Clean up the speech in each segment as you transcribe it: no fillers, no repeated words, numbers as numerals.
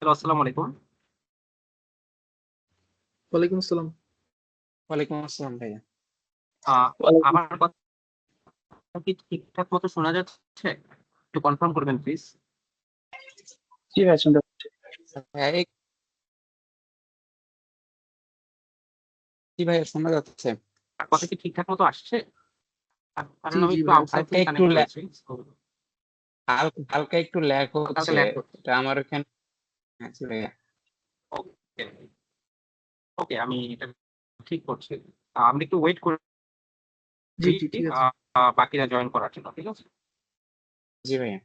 Hello, আসসালামু আলাইকুম। ওয়ালাইকুম আসসালাম। ওয়ালাইকুম আসসালাম ভাইয়া। আ ওয়ালাইকুম আমার কথা কি ঠিকঠাক মতো শোনা যাচ্ছে? একটু কনফার্ম করবেন প্লিজ। জি ভাই শুনতে পাচ্ছি। হ্যাঁ, জি ভাইয়া শোনা যাচ্ছে। কথা কি ঠিকঠাক মতো আসছে? কারণ জি, আমি জি একটু ভাই আউটসাইড হালকা থেকে একটু কানেক্ট করেছি। সো হালকা একটু ল্যাগ হালকা হচ্ছে। ল্যাগ করছে। এটা আমার এখানে। হ্যাঁ, জি ভাইয়া। ওকে, ওকে আমি এটা ঠিক করছি। আপনি একটু ওয়েট করুন জি, জি ঠিক আ আছে। বাকিরা জয়েন করার জন্য। ঠিক আছে? জি ভাইয়া।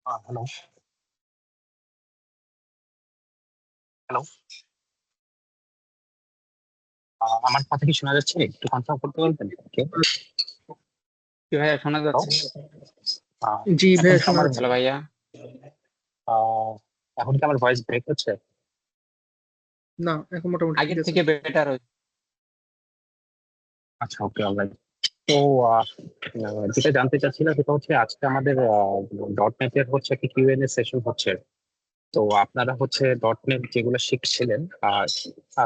হ্যালো হ্যালো আমার কথা কি শোনা যাচ্ছে? একটু কনফার্ম করতে বলবেন? ওকে। কি ভাইয়া শোনা যাচ্ছে? জি এখন ভাইয়া কি শোনা আমার যাচ্ছে। হ্যালো ভাইয়া। এখন কি আমার ভয়েস ব্রেক হচ্ছে? না, এখন মোটামুটি ঠিক আগের আছে। থেকে বেটার হয়েছে। আচ্ছা, ওকে, অলরাইট। তো যেটা জানতে চাচ্ছিলাম সেটা হচ্ছে আজকে আমাদের ডট নেটের হচ্ছে একটা কিউএনএ সেশন হচ্ছে। তো আপনারা হচ্ছে ডট নেট যেগুলো শিখছিলেন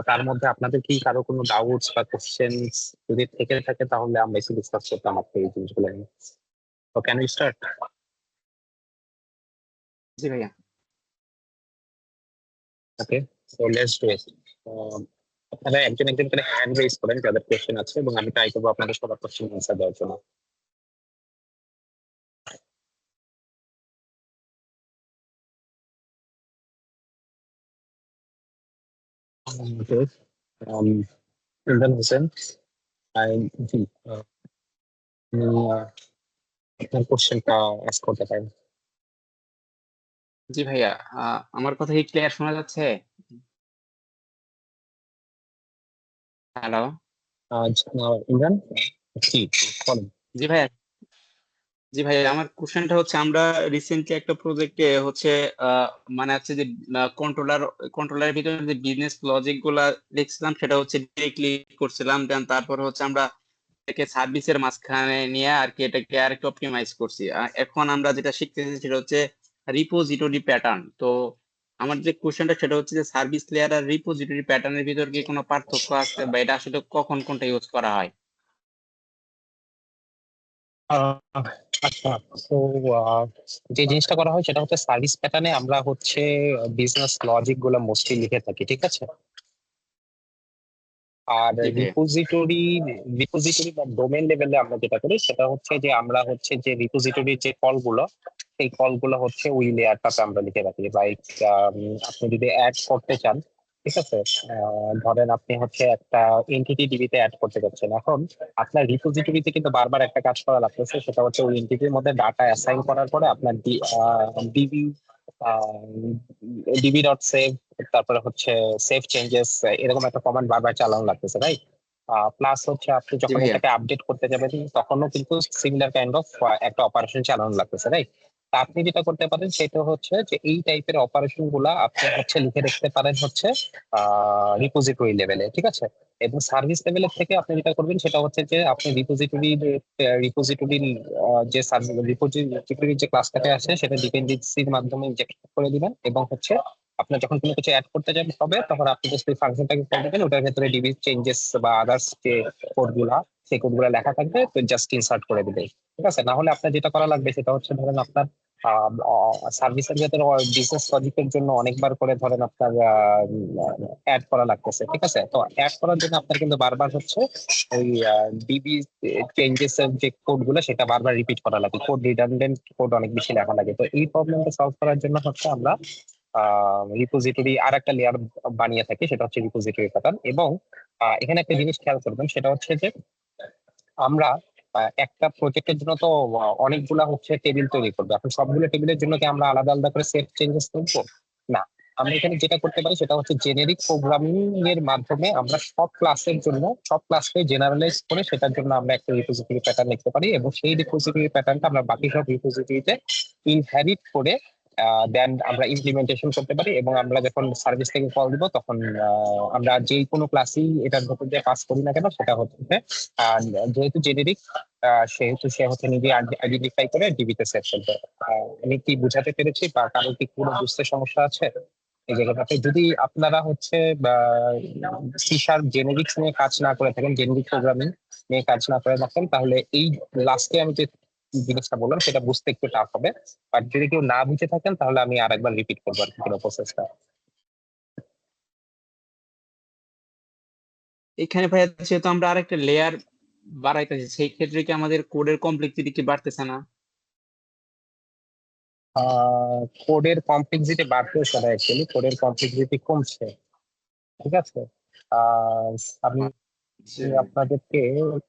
তার মধ্যে আপনাদের কি কারো কোনো ডাউটস বা কোশ্চেন্স যদি থেকে থাকে তাহলে আমরা একটু ডিসকাস করতাম আজকে এই জিনিসগুলো নিয়ে। তো ক্যান ইউ স্টার্ট? জি ভাইয়া। Okay, so let's do it. আপনারা একজন একজন করে হ্যান্ড রেজ করেন যাদের কোশ্চেন আছে, এবং আমি ট্রাই করবো আপনাদের সবার কোশ্চেন অ্যান্সার দেওয়ার জন্য। ওকে, ইমরান হোসেন, জি, আপনি, আপনার কোশ্চেনটা আস্ক করতে পারেন। জি ভাইয়া, আমার কথা কি ক্লিয়ার শোনা যাচ্ছে? হ্যালো। ইমরান, জি, বলেন। জি ভাইয়া। জি ভাইয়া, আমার কোশ্চেনটা হচ্ছে আমরা রিসেন্টলি একটা প্রজেক্টে হচ্ছে আহ, মানে হচ্ছে যে কন্ট্রোলারের ভিতরে যে বিজনেস লজিক গুলা লিখছিলাম সেটা হচ্ছে ডিরেক্টলি করছিলাম, দেন তারপর হচ্ছে আমরা এটাকে সার্ভিসের মাঝখানে নিয়ে আর কি এটাকে আরেকটু অপটিমাইজ করছি। এখন আমরা যেটা শিখতেছি সেটা হচ্ছে রিপোজিটরি প্যাটার্ন। তো আমার যে কোশ্চেনটা সেটা হচ্ছে যে সার্ভিস লেয়ার আর রিপোজিটরি প্যাটার্নের ভিতর কি কোনো পার্থক্য আছে, বা এটা আসলে কখন কোনটা ইউজ করা হয়? আহ, আচ্ছা, তো যে জিনিসটা করা হয় সেটা হচ্ছে সার্ভিস প্যাটার্নে আমরা হচ্ছে বিজনেস লজিক গুলো মোস্টলি লিখে থাকি, ঠিক আছে। আর জি ভাইয়া। রিপোজিটরি রিপোজিটরি বা ডোমেন লেভেলে আমরা যেটা করি সেটা হচ্ছে যে আমরা হচ্ছে যে রিপোজিটরির যে কলগুলো, সেই কলগুলো হচ্ছে ওই লেয়ারটাতে আমরা লিখে রাখি। লাইক আপনি যদি অ্যাড করতে চান, ঠিক আছে, ধরেন আপনি হচ্ছে একটা এনটিটি ডিবিতে অ্যাড করতে যাচ্ছেন, এখন আপনার রিপোজিটরিতে কিন্তু বারবার একটা কাজ করা লাগতেছে, সেটা হচ্ছে ওই এনটিটির মধ্যে ডাটা অ্যাসাইন করার পরে আপনার ডিবি ডিবি ডট সেভ, তারপরে হচ্ছে সেভ চেঞ্জেস, এরকম একটা কমান্ড বারবার চালানো লাগতেছে, রাইট? প্লাস হচ্ছে আপনি জি যখন ভাইয়া। এটাকে আপডেট করতে যাবেন তখনও কিন্তু সিমিলার কাইন্ড অফ একটা অপারেশন চালানো লাগতেছে, রাইট? তা আপনি যেটা করতে পারেন সেটা হচ্ছে যে এই টাইপের অপারেশন গুলা আপনি হচ্ছে লিখে রাখতে পারেন হচ্ছে রিপোজিটরি লেভেলে, ঠিক আছে। এবং সার্ভিস লেভেলের থেকে আপনি যেটা করবেন সেটা হচ্ছে যে আপনি রিপোজিটরি যে রিপোজিটরি যে ক্লাসটাকে আছে সেটা ডিপেন্ডেন্সির মাধ্যমে ইনজেক্ট করে দিবেন, এবং হচ্ছে আপনার যখন কোনো কিছু অ্যাড করতে যাবেন হবে তখন আপনি জাস্ট ওই ফাংশনটাকে কল দিবেন, ওটার ভেতরে ডিবি চেঞ্জেস বা আদার্স যে কোড গুলা, সেই কোড গুলা লেখা থাকবে, তো জাস্ট ইনসার্ট করে দিবে, ঠিক আছে। না হলে আপনার যেটা করা লাগবে সেটা হচ্ছে ধরেন আপনার সার্ভিসের ভেতরে বিজনেস লজিকের জন্য অনেকবার করে ধরেন আপনার অ্যাড করা লাগতেছে, ঠিক আছে। তো অ্যাড করার জন্য আপনার কিন্তু বারবার হচ্ছে ওই ডিবি চেঞ্জেস এর যে কোড গুলো সেটা বারবার রিপিট করা লাগে, কোড রিডান্ডেন্ট কোড অনেক বেশি লেখা লাগে। তো এই প্রবলেমটা সলভ করার জন্য হচ্ছে আমরা রিপোজিটরি আর একটা লেয়ার বানিয়ে থাকি, সেটা হচ্ছে রিপোজিটরি প্যাটার্ন। এবং এখানে একটা জিনিস খেয়াল করবেন সেটা হচ্ছে যে আমরা একটা প্রজেক্টের জন্য তো অনেকগুলা হচ্ছে টেবিল তৈরি করবো। এখন সবগুলো টেবিলের জন্য কি আমরা আলাদা আলাদা করে সেভ চেঞ্জেস করবো? না, আমরা এখানে যেটা করতে পারি সেটা হচ্ছে জেনেরিক প্রোগ্রামিং এর মাধ্যমে আমরা সব ক্লাসের জন্য সব ক্লাসকে জেনারেলাইজ করে সেটার জন্য আমরা একটা রিপোজিটরি প্যাটার্ন লিখতে পারি, এবং সেই রিপোজিটরি প্যাটার্নটা আমরা বাকি সব রিপোজিটরিতে ইনহেরিট করে দেন আমরা ইমপ্লিমেন্টেশন করতে পারি। এবং আমরা যখন সার্ভিস থেকে কল দিব তখন আমরা যে কোনো ক্লাসই এটার ভেতর দিয়ে পাস করি না কেন সেটা হচ্ছে আহ, যেহেতু জেনেরিক, সেহেতু সে হচ্ছে নিজে আইডেন্টিফাই করে ডিবিতে সেট করবে। আমি কি বুঝাতে পেরেছি বা কারো কি কোনো বুঝতে সমস্যা আছে এই জায়গাটাতে? যদি আপনারা হচ্ছে সি শার্প জেনেরিক্স নিয়ে কাজ না করে থাকেন, জেনেরিক প্রোগ্রামিং নিয়ে কাজ না করে থাকেন, তাহলে এই লাস্টে আমি যে জিনিসটা বললাম সেটা বুঝতে একটু টাফ হবে। বাট যদি কেউ না বুঝে থাকেন তাহলে আমি আরেকবার রিপিট করবো আর কি পুরো প্রসেসটা। এখানে ভাইয়া যেহেতু আমরা আরেকটা লেয়ার বাড়াইতেছি, সেই ক্ষেত্রে কি আমাদের কোডের কমপ্লেক্সিটি কি বাড়তেছে না? কোডের কমপ্লেক্সিটি বাড়তেছে না, অ্যাকচুয়ালি কোডের কমপ্লেক্সিটি কমছে, ঠিক আছে। আহ আমি আচ্ছা। আপনাদেরকে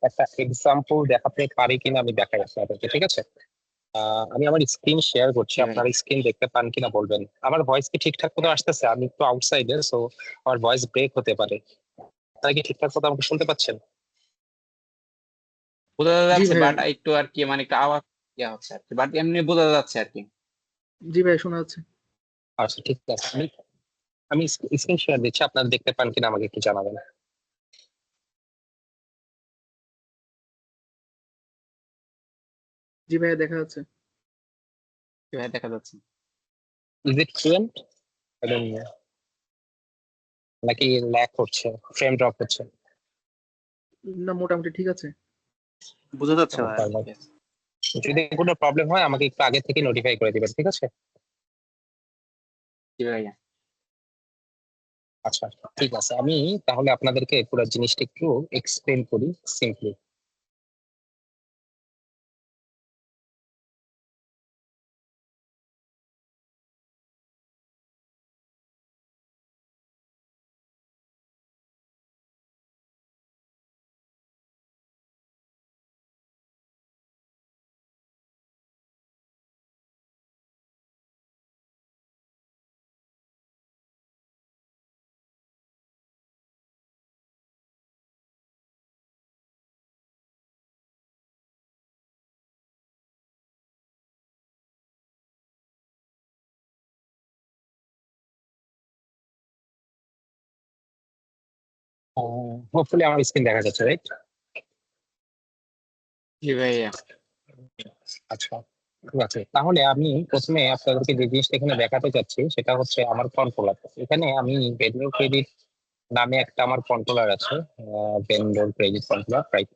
একটা এক্সাম্পল দেখাতে পারি কিনা আমি দেখাই আপনাদেরকে, ঠিক আছে। আমি আমার স্ক্রিন শেয়ার করছি, জি ভাই। আপনার স্ক্রিন দেখতে পান কিনা বলবেন। আমার ভয়েস কি ঠিকঠাক মতো আসতেছে? আমি একটু আউটসাইডে, সো আমার ভয়েস ব্রেক হতে পারে। আপনারা কি ঠিকঠাক মতো আমাকে শুনতে পাচ্ছেন? বোঝা জি যাচ্ছে, ভাইয়া, বাট একটু আর কি মানে একটু আওয়াজ ইয়া হচ্ছে আর কি, বাট এমনি বোঝা যাচ্ছে আর কি। জি ভাইয়া শোনা যাচ্ছে। আচ্ছা, ঠিক আছে। আমি আমি স্ক্রিন শেয়ার দিচ্ছি, আপনারা দেখতে পান কিনা আমাকে একটু জানাবেন। জি ভাইয়া দেখা যাচ্ছে। জি ভাই দেখা যাচ্ছে। ইজ ইট ফ্লুয়েন্ট নাকি ল্যাগ করছে, ফ্রেম ড্রপ হচ্ছে? না মোটামুটি ঠিক আছে। বোঝা যাচ্ছে ভাই, তার ঠিক মানে আছে। যদি কোনো প্রবলেম হয় আমাকে একটু আগে থেকে নোটিফাই করে দিবেন, ঠিক আছে? জি ভাইয়া। আচ্ছা, ঠিক আছে। আমি তাহলে আপনাদেরকে পুরো জিনিসটা একটু এক্সপ্লেন করি সিম্পলি। হোপফুলি আমার স্ক্রিন দেখা যাচ্ছে, রাইট? জি ভাইয়া। আচ্ছা, ঠিক আছে। তাহলে আমি প্রথমে আপনাদেরকে যে জিনিসটা এখানে দেখাতে চাচ্ছি সেটা হচ্ছে আমার কন্ট্রোলার। এখানে আমি ভেন্ডর ক্রেডিট নামে একটা আমার কন্ট্রোলার আছে, ভেন্ডর ক্রেডিট কন্ট্রোলার, রাইট?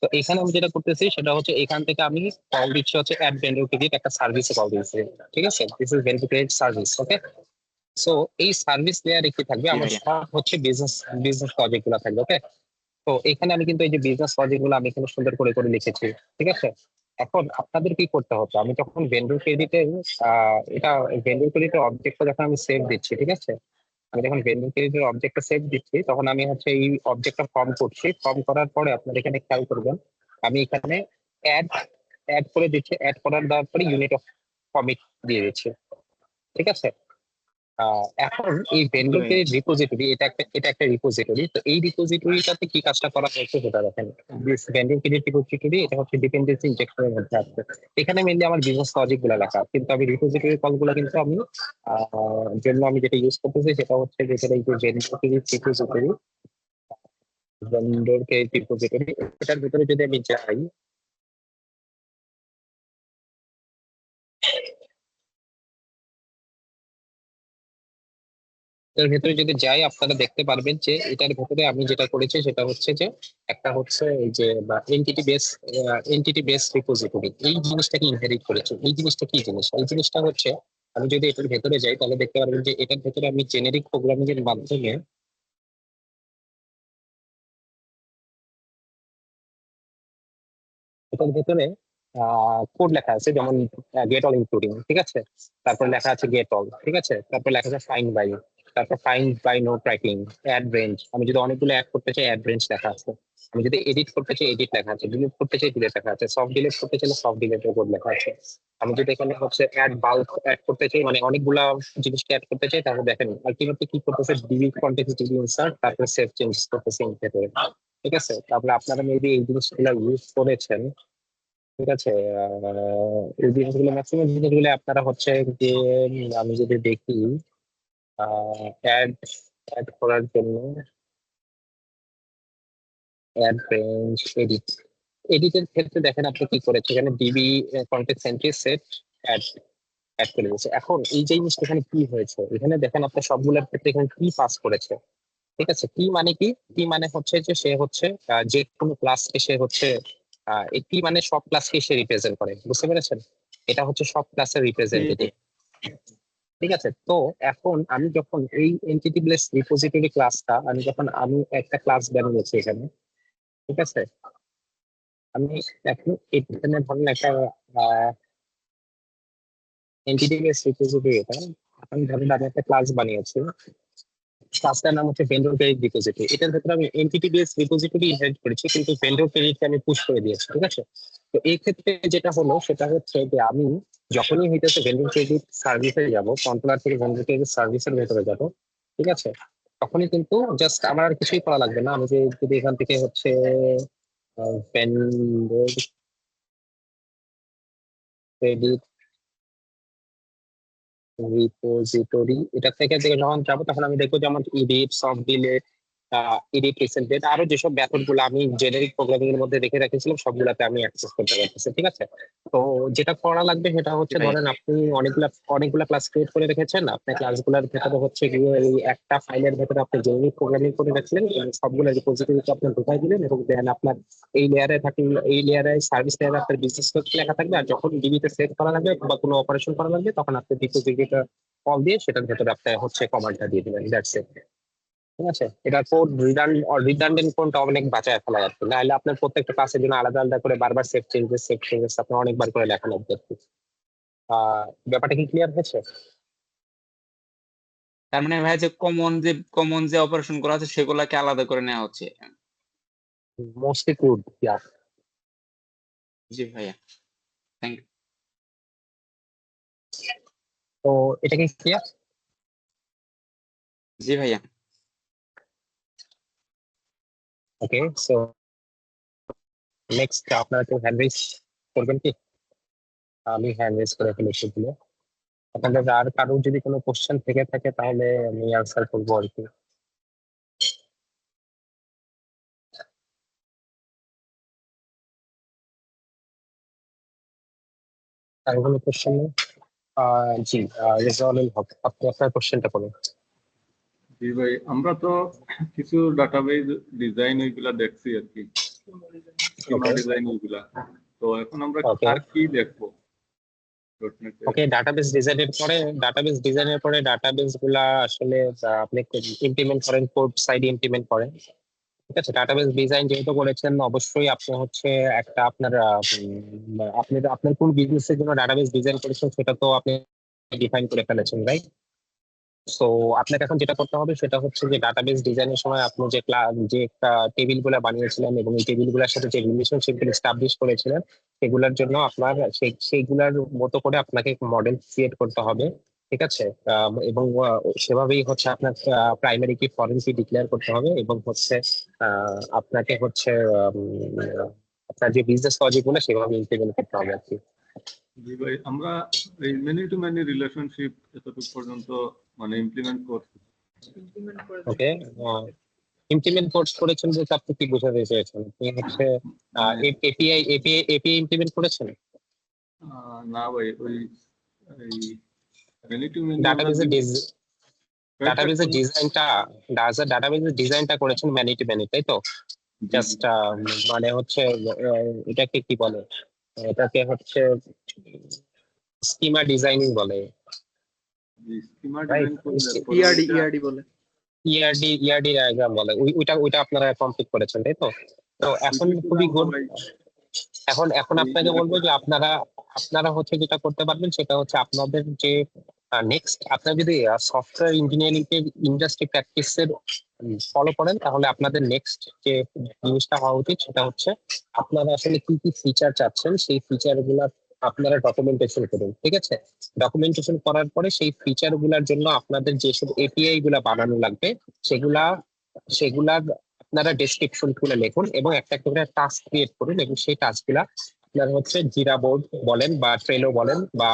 তো এখানে আমি যেটা করতেছি সেটা হচ্ছে এখান থেকে আমি কল দিচ্ছি হচ্ছে অ্যাড ভেন্ডর ক্রেডিট একটা সার্ভিসে কল দিচ্ছি, ঠিক আছে? This is vendor credit service, okay? So এই সার্ভিস লেয়ারে কি থাকবে, জি আমার ভাইয়া। সব হচ্ছে বিজনেস বিজনেস প্রজেক্ট গুলো থাকবে, ওকে? তো এখানে আমি কিন্তু এই যে বিজনেস প্রজেক্ট গুলো আমি এখানে সুন্দর করে করে লিখেছি, ঠিক আছে? এখন আপনাদের কি করতে হতো, আমি যখন ভেন্ডর ক্রেডিটে এটা ভেন্ডর ক্রেডিটের অবজেক্টটা যখন আমি সেভ দিচ্ছি, ঠিক আছে? আমি যখন ভেন্ডর ক্রেডিটের অবজেক্টটা সেভ দিচ্ছি তখন আমি হচ্ছে এই অবজেক্টটা ফর্ম করছি। ফর্ম করার পরে আপনারা এখানে খেয়াল করবেন, আমি এখানে অ্যাড অ্যাড করে দিচ্ছি। অ্যাড করার দেওয়ার পরে ইউনিট অফ কমিট দিয়ে দিচ্ছি, ঠিক আছে? এখন এই জি ভেন্ডর ভাইয়া। ক্রেডিট রিপোজিটরি, এটা একটা রিপোজিটরি। তো এই রিপোজিটরিটাতে কি কাজটা করা হয়েছে সেটা দেখেন। ভেন্ডর ক্রেডিট রিপোজিটরি এটা হচ্ছে ডিপেন্ডেন্সি ইনজেকশনের মধ্যে আছে। এখানে মেনলি আমার বিজনেস লজিক গুলো লেখা, কিন্তু আমি রিপোজিটরি কলগুলো কিন্তু আমি জন্য আমি যেটা ইউজ করতেছি সেটা হচ্ছে যেটা এই যে ভেন্ডর ক্রেডিট রিপোজিটরি, এটার ভিতরে যদি আমি যাই, এর ভেতরে যদি যাই আপনারা দেখতে পারবেন যে এটার ভেতরে আমি যেটা করেছি সেটা হচ্ছে যে একটা হচ্ছে এই যে এন্টিটি বেস রিপোজিটরি, এই জিনিসটাকে ইনহেরিট করেছি। এই জিনিসটা কি জিনিস? এই জিনিসটা হচ্ছে আমি যদি এটার ভেতরে যাই তাহলে দেখতে পারবেন যে এটার ভেতরে আমি জেনেরিক প্রোগ্রামিং এর মাধ্যমে এটার ভেতরে কোড লেখা আছে, যেমন গেট অল ইনক্লুডিং, ঠিক আছে? তারপর লেখা আছে গেট অল, ঠিক আছে? তারপর লেখা আছে ফাইন্ড বাই, তারপর find by no tracking, add range. আমি যদি অনেকগুলো অ্যাড করতে চাই অ্যাড রেঞ্জ লেখা আছে। আমি যদি এডিট করতে চাই এডিট লেখা আছে, ডিলিট করতে চাই ডিলিট লেখা আছে, সফট ডিলিট করতে চাইলে সফট ডিলিটের কোড লেখা আছে। আমি যদি এখানে হচ্ছে অ্যাড বাল্ক অ্যাড করতে চাই, মানে অনেকগুলা জিনিসকে অ্যাড করতে চাই, তাহলে দেখেন আলটিমেটলি কি করতেছে, ডিলিট কন্টেন্ট ডিলিট ইনসার্ট, তারপর সেভ চেঞ্জ করতেছে এর ভেতরে, ঠিক আছে? তারপরে আপনারা মেবি এই জিনিসগুলো ইউজ করেছেন, ঠিক আছে? এই জিনিসগুলো ম্যাক্সিমাম জিনিসগুলো আপনারা হচ্ছে যে আমি যদি দেখি অ্যাড অ্যাড করার জন্য অ্যাড রেঞ্জ, এডিটের ক্ষেত্রে দেখেন আপনি কি করেছে, এখানে DB contact sentry set add add করে দিয়েছে। এখন এই যে জিনিসটা এখানে কি হয়েছে, এখানে দেখেন আপনার সবগুলোর ক্ষেত্রে এখানে কি পাস করেছে, ঠিক আছে? কি মানে কি, কি মানে হচ্ছে যে সে হচ্ছে যে কোনো ক্লাসকে সে হচ্ছে এই কি মানে সব ক্লাসকে সে রিপ্রেজেন্ট করে, বুঝতে পেরেছেন? এটা হচ্ছে সব ক্লাসের জি জি। রিপ্রেজেন্টেটিভ, ঠিক আছে? তো এখন আমি যখন এই এন্টিটি বেস রিপোজিটরি ক্লাসটা আমি একটা ক্লাস বানিয়েছি এখানে, ঠিক আছে? আমি এখন এখানে ধরেন একটা এন্টিটি বেস রিপোজিটরি, এটা আমি ধরেন আমি একটা ক্লাস বানিয়েছি। ক্লাসটার নাম হচ্ছে ভেন্ডর ক্রেডিট রিপোজিটরি। এটার ভেতরে আমি এন্টিটি বেস রিপোজিটরি ইনহেরিট করেছি, কিন্তু ভেন্ডর ক্রেডিটকে আমি পুশ করে দিয়েছি, ঠিক আছে? তো এই ক্ষেত্রে যেটা হলো সেটা হচ্ছে যে আমি যখনই হইতেছে ভেন্ডিং ক্রেডিট সার্ভিসে যাব, কন্ট্রোলার থেকে ভেন্ডিং ক্রেডিট সার্ভিসের ভেতরে যাব, ঠিক আছে, তখনই কিন্তু জাস্ট আমার আর কিছুই করা লাগবে না। আমি যে যদি এখান থেকে হচ্ছে ভেন্ডর ক্রেডিট রিপোজিটরি এটা থেকে যখন যাবো তখন আমি দেখবো যেমন edit, soft delete, edit, recent date, আরো যেসব মেথড গুলো আমি জেনারিক প্রোগ্রামিং এর মধ্যে রেখে রেখেছিলাম সবগুলাতে আমি অ্যাক্সেস করতে পারতেছি, ঠিক আছে। তো যেটা করা লাগবে সেটা হচ্ছে, জি ভাইয়া। ধরেন আপনি অনেকগুলা ক্লাস ক্রিয়েট করে রেখেছেন, আপনার ক্লাসগুলোর ভেতরে হচ্ছে গিয়ে এই একটা ফাইলের ভেতরে আপনি জেনারিক প্রোগ্রামিং করে রাখলেন এবং সবগুলো রিপোজিটরিতে আপনি ঢুকাই দিলেন, এবং দেন আপনার এই লেয়ারে সার্ভিস লেয়ারে আপনার বিজনেস লেখা থাকবে, আর যখন ডিবিতে সেট করা লাগবে বা কোনো অপারেশন করা লাগবে তখন আপনি রিপোজিটরিটা কল দিয়ে সেটার ভেতরে আপনি হচ্ছে কমান্ডটা দিয়ে দিবেন, দ্যাটস ইট। ঠিক আছে, এটার কোড রিডান্ডেন্ট কোডটা অনেক বাঁচায় ফেলা যাচ্ছে, নাহলে আপনার প্রত্যেকটা ক্লাসের জন্য আলাদা আলাদা করে বারবার সেভ চেঞ্জেস আপনার অনেকবার করে লেখা লাগবে আর কি। ব্যাপারটা কি ক্লিয়ার হয়েছে? তার মানে ভাইয়া যে কমন যে অপারেশন গুলো আছে সেগুলাকে আলাদা করে নেওয়া হচ্ছে। মোস্টলি গুড, ইয়া। জি ভাইয়া, থ্যাংক ইউ। তো এটা কি ক্লিয়ার? জি ভাইয়া। ওকে, সো নেক্সট আপনারা কেউ হ্যান্ড রেজ করবেন কি? আমি হ্যান্ড রেজ করে ফেলেছি দিলে, আপনাদের আর কারো যদি কোনো কোশ্চেন থেকে থাকে তাহলে আমি আনসার করবো আর কি। আর কোনো কোশ্চেন নেই? জি, রেজাউল হক, আপনি আপনার কোশ্চেনটা করুন। জি ভাই, আমরা তো কিছু ডাটাবেজ ডিজাইন ওইগুলা দেখছি আর কি, স্কিমা ওকে ডিজাইন ওইগুলা। তো এখন আমরা ওকে আর কি দেখবো ডটনেটে? ওকে ডাটাবেস ডিজাইনের পরে ডাটাবেস গুলা আসলে আপনি ইমপ্লিমেন্ট করেন, কোড সাইডে ইমপ্লিমেন্ট করেন, ঠিক আছে। ডাটাবেস ডিজাইন যেহেতু করেছেন অবশ্যই আপনি হচ্ছে একটা আপনার আপনার কোন বিজনেসের জন্য ডাটাবেস ডিজাইন করেছেন সেটা তো আপনি ডিফাইন করে ফেলেছেন, রাইট? সো আপনাকে এখন যেটা করতে হবে সেটা হচ্ছে যে ডাটাবেস ডিজাইনের সময় আপনি যে টেবিল গুলা বানিয়েছিলেন এবং এই টেবিল গুলোর সাথে যে রিলেশনশিপ গুলো এস্টাবলিশ করেছিলেন সেগুলোর জন্য আপনার সেইগুলার মতো করে আপনাকে মডেল ক্রিয়েট করতে হবে, ঠিক আছে। এবং সেভাবেই হচ্ছে আপনার প্রাইমারি কি ফরেন কি ডিক্লেয়ার করতে হবে, এবং হচ্ছে আপনাকে হচ্ছে আপনার যে বিজনেস লজিক গুলো সেভাবে ইমপ্লিমেন্ট করতে হবে আর কি। জি ভাই, আমরা এই মেনি টু মেনি রিলেশনশিপ এতটুকু পর্যন্ত মানে ইমপ্লিমেন্ট করছি। ওকে, ইমপ্লিমেন্ট কোর্স করেছেন বলতে আপনি কি বোঝাতে চেয়েছেন? আপনি হচ্ছে মানে এপিআই ইমপ্লিমেন্ট করেছেন? না ভাই, ওই মেনি টু মেনি আমরা ডাটাবেসের কয়েকটা ডাটাবেসের ডিজাইনটা করেছেন ম্যানি টু ম্যানি, তাই তো? জি জাস্ট মানে হচ্ছে এটাকে কি বলে, এটাকে হচ্ছে স্কিমা ডিজাইনিং বলে, জি, স্কিমা রাইট? ডিজাইন করলে পরে ইআরডি ওইটা ইআরডি বলে। ইআরডি ডায়াগ্রাম বলে, ওইটা আপনারা কমপ্লিট করেছেন, তাই তো? তো এখন ওইটাই তো খুবই আমরা গুড। ভাই এখন এই আপনাকে বলবো যে আপনারা হচ্ছে যেটা করতে পারবেন সেটা হচ্ছে আপনাদের যে নেক্সট, আপনারা যদি সফটওয়্যার ইঞ্জিনিয়ারিং এর ইন্ডাস্ট্রি প্র্যাকটিসের ফলো করেন তাহলে আপনাদের নেক্সট যে জিনিসটা হওয়া উচিত সেটা হচ্ছে আপনারা আসলে কি কি ফিচার চাচ্ছেন সেই ফিচার গুলা আপনারা ডকুমেন্টেশন করুন, ঠিক আছে। ডকুমেন্টেশন করার পরে সেই ফিচার গুলার জন্য আপনাদের যেসব এপিআই গুলা বানানো লাগবে সেগুলা সেগুলার আপনারা ডেসক্রিপশন খুলে লিখুন এবং একটা একটা করে টাস্ক ক্রিয়েট করুন, এবং সেই টাস্কগুলা আপনার হচ্ছে জিরা বোর্ড বলেন বা ট্রেলো বলেন বা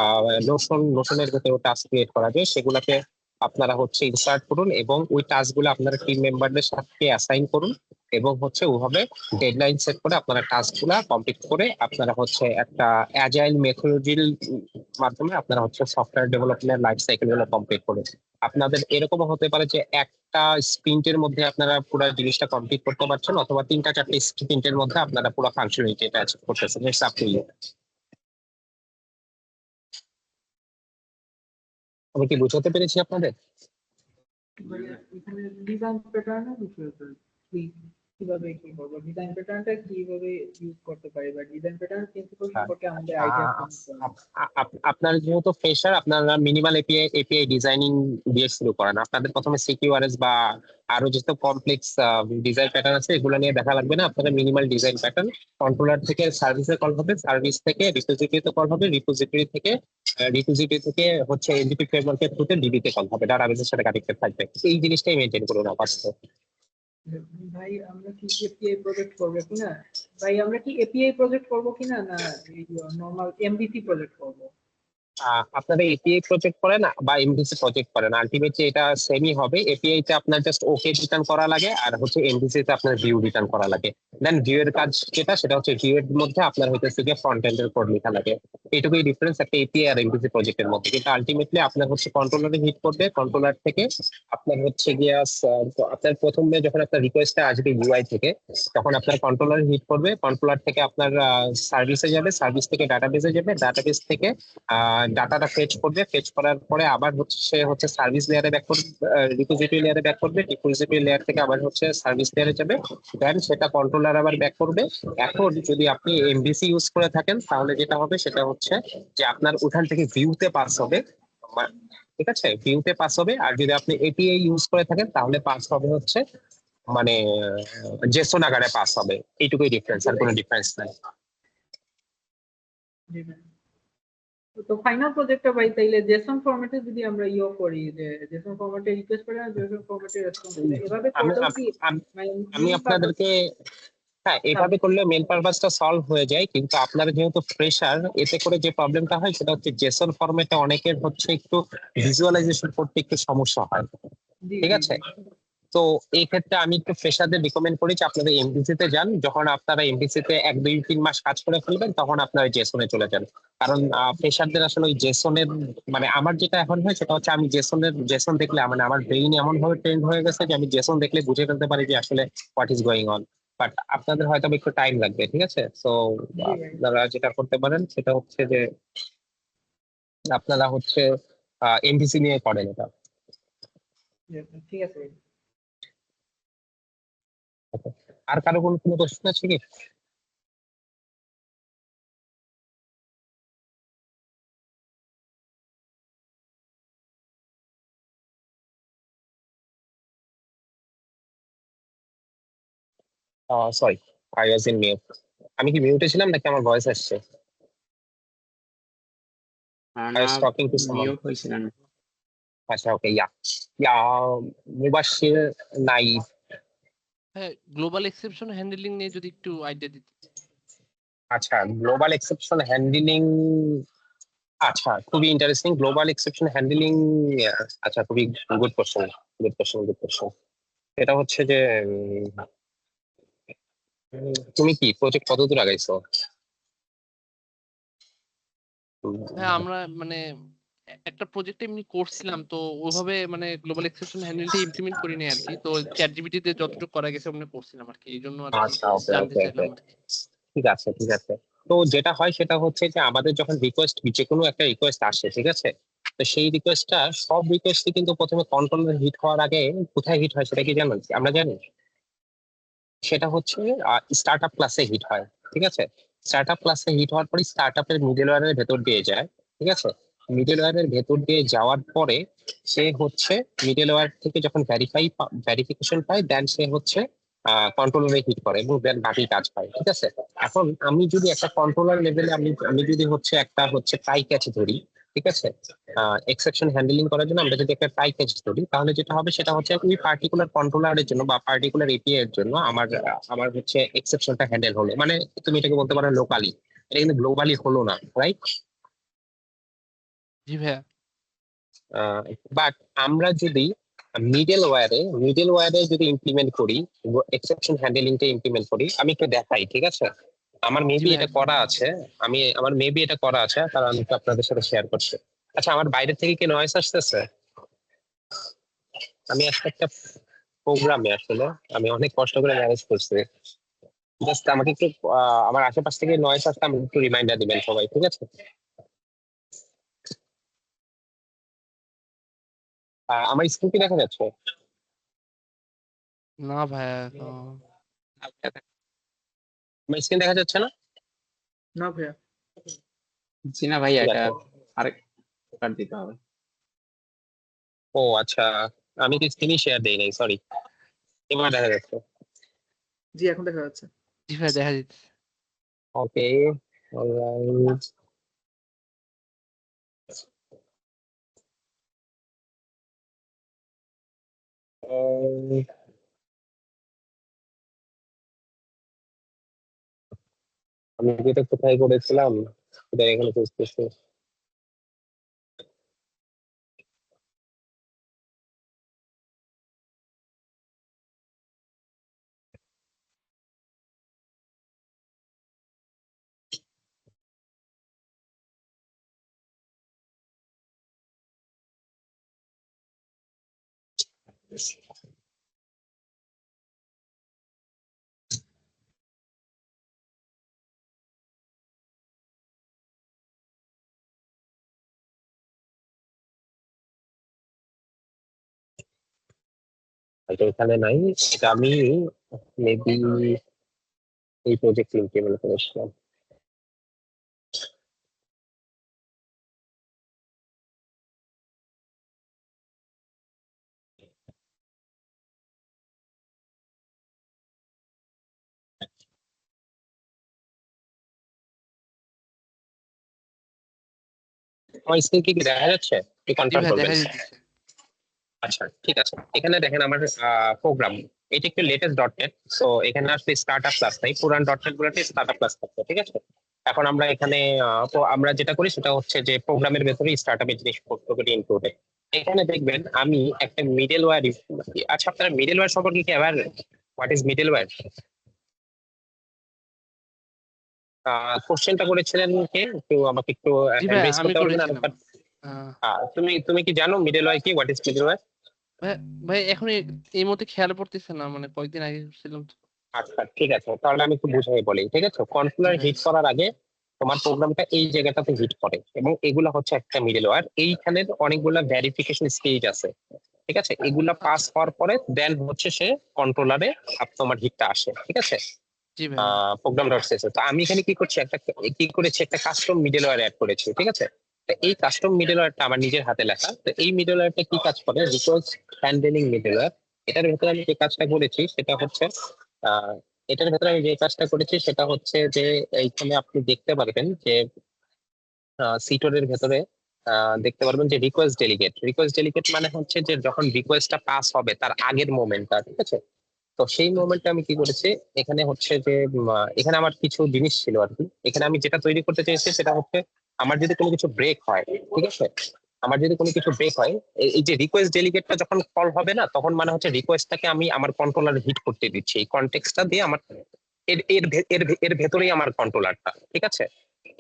নোশনের ভেতরে টাস্ক ক্রিয়েট করা যায় সেগুলাকে আপনারা হচ্ছে ইনসার্ট করুন, এবং ওই টাস্কগুলো আপনারা টিম মেম্বারদের সাথে অ্যাসাইন করুন, এবং হচ্ছে ওইভাবে ডেডলাইন সেট করে আপনারা টাস্কগুলা কমপ্লিট করে আপনারা হচ্ছে একটা অ্যাজাইল মেথোলজির মাধ্যমে আপনারা হচ্ছে সফটওয়্যার ডেভেলপমেন্ট লাইফ সাইকেল গুলো কমপ্লিট করে আপনাদের এরকমও হতে পারে যে একটা স্প্রিন্টের মধ্যে আপনারা পুরো জিনিসটা কমপ্লিট করতে পারছেন, অথবা 3-4টে স্প্রিন্টের মধ্যে আপনারা পুরো ফাংশনালিটি এটা অ্যাচিভ করতেছেন। It's up to you. আমি কি বুঝাতে পেরেছি আপনাদের? এখানে ডিজাইন প্যাটার্নের বিষয় কি কিভাবে কি করবো, ডিজাইন প্যাটার্নটা কিভাবে ইউজ করতে পারি বা ডিজাইন প্যাটার্ন প্রিন্সিপাল হ্যাঁ। সম্পর্কে আমাদের আইডিয়া আ- আপনার যেহেতু ফ্রেশার, আপনারা মিনিমাল এপিআই ডিজাইনিং দিয়ে শুরু করেন। আপনাদের প্রথমে সিকিউআরএস বা আরো যেসব কমপ্লেক্স ডিজাইন প্যাটার্ন আছে এগুলো নিয়ে দেখা লাগবে না। আপনারা মিনিমাল ডিজাইন প্যাটার্ন, কন্ট্রোলার থেকে সার্ভিসে কল হবে, সার্ভিস থেকে রিপোজিটরিতে কল হবে, রিপোজিটরি থেকে হচ্ছে এনডিপি ফ্রেমওয়ার্কের থ্রুতে ডিবিতে কল হবে, ডাটাবেসের সাথে কানেক্টেড থাকবে। এই জিনিসটাই মেনটেন করুন আপাতত। ভাই আমরা কি এপিআই প্রজেক্ট করবো কিনা, ভাই আমরা কি এপিআই প্রজেক্ট করবো কিনা না নরমাল এমভিসি প্রজেক্ট করবো? আপনারা এপিআই প্রজেক্ট করেন বা এমভিসি প্রজেক্ট করেন, আলটিমেটলি এটা সেমই হবে। এপিআই তে আপনার জাস্ট ওকে রিটার্ন করা লাগে, আর হচ্ছে এমভিসি তে আপনার ভিউ রিটার্ন করা লাগে। দেন ভিউ এর কাজ যেটা, সেটা হচ্ছে ভিউ এর মধ্যে আপনার হইতেছে গিয়ে ফ্রন্ট এন্ড এর কোড লেখা লাগে। এইটুকুই ডিফারেন্স একটা এপিআই আর এমভিসি প্রজেক্টের মধ্যে। কিন্তু আলটিমেটলি আপনার হচ্ছে কন্ট্রোলারে হিট করবে, কন্ট্রোলার থেকে আপনার হচ্ছে গিয়ে আপনার প্রথমে যখন আপনার রিকোয়েস্টটা আসবে ইউআই থেকে, তখন আপনার কন্ট্রোলার হিট করবে, কন্ট্রোলার থেকে আপনার সার্ভিসে যাবে, সার্ভিস থেকে ডাটাবেসে যাবে, ডাটাবেস থেকে ডাটাটা ফেচ করবে, ফেচ করার পরে আবার হচ্ছে সার্ভিস লেয়ারে ব্যাক করবে, রিপোজিটরি লেয়ারে ব্যাক করবে, রিপোজিটরি লেয়ার থেকে আবার হচ্ছে সার্ভিস লেয়ারে যাবে, দেন সেটা কন্ট্রোলার আবার ব্যাক করবে। এখন যদি আপনি এমভিসি ইউজ করে থাকেন তাহলে যেটা হবে সেটা হচ্ছে যে আপনার ওখান থেকে ভিউতে পাস হবে, ঠিক আছে, ভিউতে পাস হবে। আর যদি আপনি এপিআই ইউজ করে থাকেন তাহলে পাস হবে হচ্ছে মানে জেসন আকারে পাস হবে। এইটুকুই ডিফারেন্স, আর কোনো ডিফারেন্স নাই। তো ফাইনাল প্রজেক্টটা ভাই তাইলে জেসন ফরম্যাটে যদি আমরা করি, যে জেসন ফরম্যাটে রিকোয়েস্ট করে জেসন ফরম্যাটে রেসপন্স দিলে, এভাবে আমি করলেও কি আমি- মানে আমি আপনাদেরকে, হ্যাঁ, এভাবে করলে মেন পারপাসটা সলভ হয়ে যায়। কিন্তু আপনারা যেহেতু ফ্রেশার, এতে করে যে প্রবলেমটা হয় সেটা হচ্ছে জেসন ফরম্যাটে অনেকের হচ্ছে একটু ভিজুয়ালাইজেশন করতে একটু সমস্যা হয়, ঠিক আছে। তো এই ক্ষেত্রে আমি একটু ফ্রেশারদের রিকমেন্ড করি যে আপনারা এমভিসি তে যান। যখন আপনারা এমভিসি তে 1 2 3 মাস কাজ করে ফেলবেন তখন আপনারা জেসনে চলে যান। কারণ ফ্রেশারদের আসলে ওই জেসনের, মানে আমার যেটা এখন হয় সেটা হচ্ছে আমি জেসন দেখলে মানে আমার ব্রেইন এমন ভাবে ট্রেন্ড হয়ে গেছে যে আমি জেসন দেখলে বুঝে ফেলতে পারি যে আসলে what is going on. But আপনাদের হয়তো একটু টাইম লাগবে, ঠিক আছে। তো আপনারা যেটা করতে পারেন সেটা হচ্ছে যে আপনারা হচ্ছে এমভিসি নিয়ে করেন এটা। ঠিক আছে। আর কারো কোনো কোশ্চেন আছে কি? Sorry, I was in mute. আমি কি মিউটে ছিলাম নাকি আমার ভয়েস আসছে? I না, was talking to someone. Mute হয়েছিলেন। আচ্ছা, ওকে, ইয়া মুবাশশির নাই। হ্যাঁ, গ্লোবাল এক্সেপশন হ্যান্ডলিং নিয়ে যদি একটু আইডিয়া দিতে। আচ্ছা, গ্লোবাল এক্সেপশন হ্যান্ডলিং, আচ্ছা, খুবই ইন্টারেস্টিং গ্লোবাল এক্সেপশন হ্যান্ডলিং। আচ্ছা, খুবই গুড কোশ্চেন, গুড কোশ্চেন। এটা হচ্ছে যে তুমি কি প্রজেক্ট কত দূর আগাইছো? হ্যাঁ, আমরা মানে একটা প্রজেক্ট এমনি করছিলাম, তো ওইভাবে মানে গ্লোবাল এক্সেপশন হ্যান্ডেলটা ইমপ্লিমেন্ট করি নাই আর কি। তো চ্যাট জিপিটি তে যতটুকু করা গেছে আমরা করছিলাম আর কি, এই জন্য আর কি আচ্ছা, ওকে জানতে ওকে চাইলাম ওকে, আর কি। ঠিক আছে ঠিক আছে। তো যেটা হয় সেটা হচ্ছে যে আমাদের যখন রিকোয়েস্ট, যে কোনো একটা রিকোয়েস্ট আসে, ঠিক আছে, তো সেই রিকোয়েস্টটা, সব রিকোয়েস্টই কিন্তু প্রথমে কন্ট্রোলার হিট হওয়ার আগে কোথায় হিট হয় সেটা কি জানেন? আমরা জানি সেটা হচ্ছে স্টার্ট আপ ক্লাসে হিট হয়, ঠিক আছে। স্টার্ট আপ ক্লাসে হিট হওয়ার পরে স্টার্ট আপের মিডল ওয়্যারের ভেতর দিয়ে যায়, ঠিক আছে। মিডল ওয়্যারের ভেতর দিয়ে যাওয়ার পরে সে হচ্ছে মিডল ওয়্যার থেকে যখন ভেরিফিকেশন পায়, দেন সে হচ্ছে কন্ট্রোলারে হিট করে এবং দেন বাকি কাজ পায়, ঠিক আছে। এখন আমি যদি একটা কন্ট্রোলার লেভেলে আমি যদি হচ্ছে একটা হচ্ছে ট্রাই ক্যাচ ধরি, ঠিক আছে, এক্সেপশন হ্যান্ডলিং করার জন্য আমরা যদি একটা ট্রাই ক্যাচ ধরি, তাহলে যেটা হবে সেটা হচ্ছে ওই পার্টিকুলার কন্ট্রোলারের জন্য বা পার্টিকুলার এপিআই এর জন্য আমার হচ্ছে এক্সেপশনটা হ্যান্ডেল হলো, মানে তুমি এটাকে বলতে পারো লোকালি। এটা কিন্তু গ্লোবালি হলো না, রাইট? জি ভাইয়া। বাট আমরা যদি মিডল ওয়্যারে যদি ইমপ্লিমেন্ট করি, এক্সেপশন হ্যান্ডলিংটা ইমপ্লিমেন্ট করি, আমি একটু দেখাই, ঠিক আছে। আমার মেবি ভাই। এটা করা আছে, আমার মেবি এটা করা আছে, কারণ আমি তো আপনাদের সাথে শেয়ার করছি। আচ্ছা, আমার বাইরে থেকে কি নয়েজ আসতেছে? আমি একটা প্রোগ্রামে আসলে আমি অনেক কষ্ট করে ম্যানেজ করছি। জাস্ট আমাকে একটু আমার আশেপাশ থেকে নয়েজ আসলে আমি একটু রিমাইন্ডার দিবেন সবাই, ঠিক আছে। আমার স্ক্রিন কি দেখা যাচ্ছে? না ভাইয়া, তো আমার স্ক্রিন দেখা যাচ্ছে না? না ভাইয়া। জি না ভাইয়া, ঠিক এটা আছে। আরেক কাট দিতে হবে। ও আচ্ছা, আমি কি স্ক্রিনই শেয়ার দেই নাই, সরি। এবার দেখা যাচ্ছে। জি এখন দেখা যাচ্ছে। জি ভাই দেখা যাচ্ছে। ওকে, অলরাইট। আমি যেটা কোথায় করেছিলাম সেটা এখানে খুঁজতেছি। এটা এখানে নাই, এটা আমি মেবি এই প্রজেক্ট লিঙ্কে মনে করেছিলাম। আমার স্ক্রিন কি দেখা যাচ্ছে? একটু জি কনফার্ম ভাই করবেন। দেখা যাচ্ছে। আচ্ছা ঠিক আছে, এখানে দেখেন আমার প্রোগ্রাম, এটা একটু লেটেস্ট ডটনেট। সো এখানে আসলে স্টার্টআপ ক্লাস নাই, পুরান ডটনেট গুলোতে স্টার্টআপ ক্লাস থাকছে, ঠিক আছে। এখন আমরা এখানে তো আমরা যেটা করি সেটা হচ্ছে যে প্রোগ্রামের ভেতরে স্টার্টআপের জিনিসপত্রগুলি ইনক্লুডেড। এখানে দেখবেন আমি একটা মিডল ওয়্যার, আচ্ছা আপনারা মিডল ওয়্যার সম্পর্কে কি aware? What is middleware? কোশ্চেনটা করেছিলেন কে? একটু আমাকে একটু জি হ্যান্ড ভাই রেজ আমি করতে পারবেন? করেছিলাম। তুমি তুমি কি জানো মিডল ওয়্যার কি? What is middleware? ভাই ভাই এখন এই মুহূর্তে খেয়াল পড়তেছে না, মানে কয়েকদিন আগে ছিলাম তো। আচ্ছা ঠিক আছে, তাহলে আমি একটু বুঝাই বলি, ঠিক আছে। জি কন্ট্রোলার ভাই। হিট করার আগে তোমার প্রোগ্রামটা এই জায়গাটাতে হিট করে, এবং এগুলা হচ্ছে একটা মিডল ওয়্যার। এইখানের অনেকগুলা ভেরিফিকেশন স্টেজ আছে, ঠিক আছে। এগুলা পাস হওয়ার পরে দেন হচ্ছে সে কন্ট্রোলারে তোমার হিটটা আসে, ঠিক আছে। জি ভাই। Programme dot CSS. তো আমি এখানে কি করছি, কি করেছি, একটা কাস্টম মিডল ওয়্যার অ্যাড করেছি, ঠিক আছে। তো এই কাস্টম মিডল ওয়্যারটা আমার নিজের হাতে লেখা। তো এই মিডল ওয়্যারটা কি কাজ করে? Request handling middleware. এটার ভেতরে আমি যে কাজটা করেছি সেটা হচ্ছে আহ এটার ভেতরে আমি যে কাজটা করেছি সেটা হচ্ছে যে এইখানে আপনি দেখতে পারবেন যে সিটোরের ভেতরে দেখতে পারবেন যে রিকোয়েস্ট ডেলিগেট মানে হচ্ছে যে যখন রিকোয়েস্টটা পাস হবে তার আগের মোমেন্টটা, ঠিক আছে। তো সেই মোমেন্টে আমি কি করেছি, এখানে হচ্ছে যে এখানে আমার কিছু জিনিস ছিল আর কি। এখানে আমি যেটা তৈরি করতে চাইছি সেটা হচ্ছে আমার যদি কোনো কিছু ব্রেক হয়, ঠিক আছে, আমার যদি কোনো কিছু ব্রেক হয়, এই যে রিকোয়েস্ট ডেলিগেটটা যখন কল হবে না, তখন মানে হচ্ছে রিকোয়েস্টটাকে আমি আমার কন্ট্রোলারে হিট করতে দিচ্ছি। এই কনটেক্সটটা দিয়ে আমার এর ভেতরেই আমার কন্ট্রোলারটা, ঠিক আছে।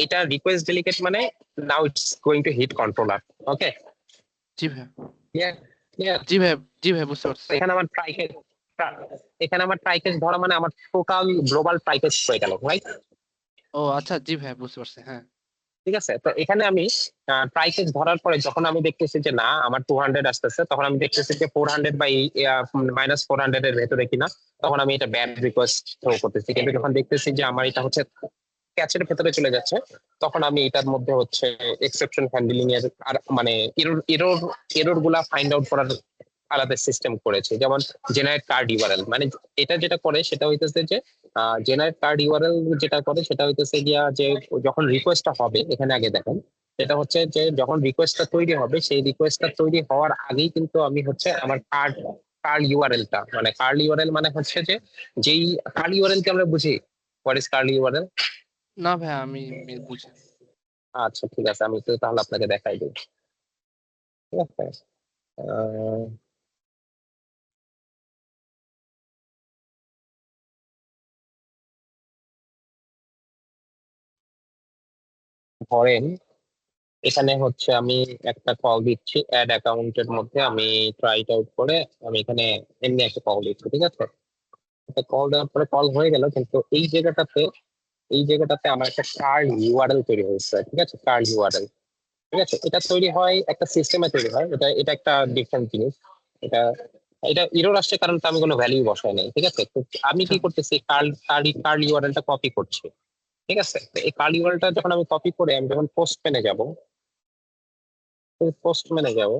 এটা রিকোয়েস্ট ডেলিগেট মানে now it's going to hit controller. Okay, জি ভাই। Clear clear. জি ভাই। জি ভাই বুঝতে পারছি। এখানে আমার এখানে আমার ট্রাইকেজ ধরা মানে আমার টোটাল গ্লোবাল ট্রাইকেজ হয়ে গেল, রাইট? ও আচ্ছা, জি ভাই বুঝতে পারছি। হ্যাঁ। ঠিক আছে, তো এখানে আমি ট্রাইকেজ ধরার পরে যখন আমি দেখতেছি যে না আমার 200 আসতেছে, তখন আমি দেখতেছি যে 400 বা -400 এর ভেতরে কিনা, তখন আমি এটা ব্যাড রিকোয়েস্ট থ্রো করতেছি। কিন্তু যখন দেখতেছি যে আমার এটা হচ্ছে ক্যাচের ভেতরে চলে যাচ্ছে, তখন আমি এটার মধ্যে হচ্ছে এক্সেপশন হ্যান্ডলিং এর আর মানে এরর গুলা ফাইন্ড আউট করার আলাদা সিস্টেম করেছে। যেমন জেনারেট কার্ড ইউআরএল, মানে এটা যেটা করে সেটা হইতেছে যে জেনারেট কার্ড ইউআরএল যেটা করে সেটা হইতেছে গিয়া যে যখন রিকোয়েস্টটা হবে, এখানে আগে দেখেন সেটা হচ্ছে যে যখন রিকোয়েস্টটা তৈরি হবে, সেই রিকোয়েস্টটা তৈরি হওয়ার আগেই কিন্তু আমি হচ্ছে আমার কার্ড ইউআরএলটা, মানে কার্ড ইউআরএল মানে হচ্ছে যে যেই কার্ড ইউআরএল কে আমরা বুঝি, হোয়াট ইজ কার্ড ইউআরএল? না ভাই আমি বুঝি। আচ্ছা ঠিক আছে, আমি তো তাহলে আপনাকে দেখাই দিই, ঠিক আছে। আহ, ধরেন এখানে হচ্ছে আমি একটা কল দিচ্ছি অ্যাড অ্যাকাউন্টের মধ্যে, আমি ট্রাই আউট করে আমি এখানে এমনি একটা কল দিচ্ছি, ঠিক আছে। একটা কল দেওয়ার পরে কল হয়ে গেল, কিন্তু এই জায়গাটাতে আমার একটা কার্ড ইউআরএল তৈরি হয়েছে, ঠিক আছে। কার্ড ইউআরএল, ঠিক আছে, এটা তৈরি হয় একটা সিস্টেমে তৈরি হয়, এটা এটা একটা ডিফারেন্ট জিনিস। এটা এটা এরর আসছে কারণ তো আমি কোনো ভ্যালু বসাই নাই, ঠিক আছে? তো আমি কি করতেছি, কার্ল ইউআরএলটা কপি করছি, ঠিক আছে? তো এই কার্ল ইউআরএলটা যখন আমি কপি করে আমি যখন পোস্ট মেনে যাব, পোস্ট মেনে যাব,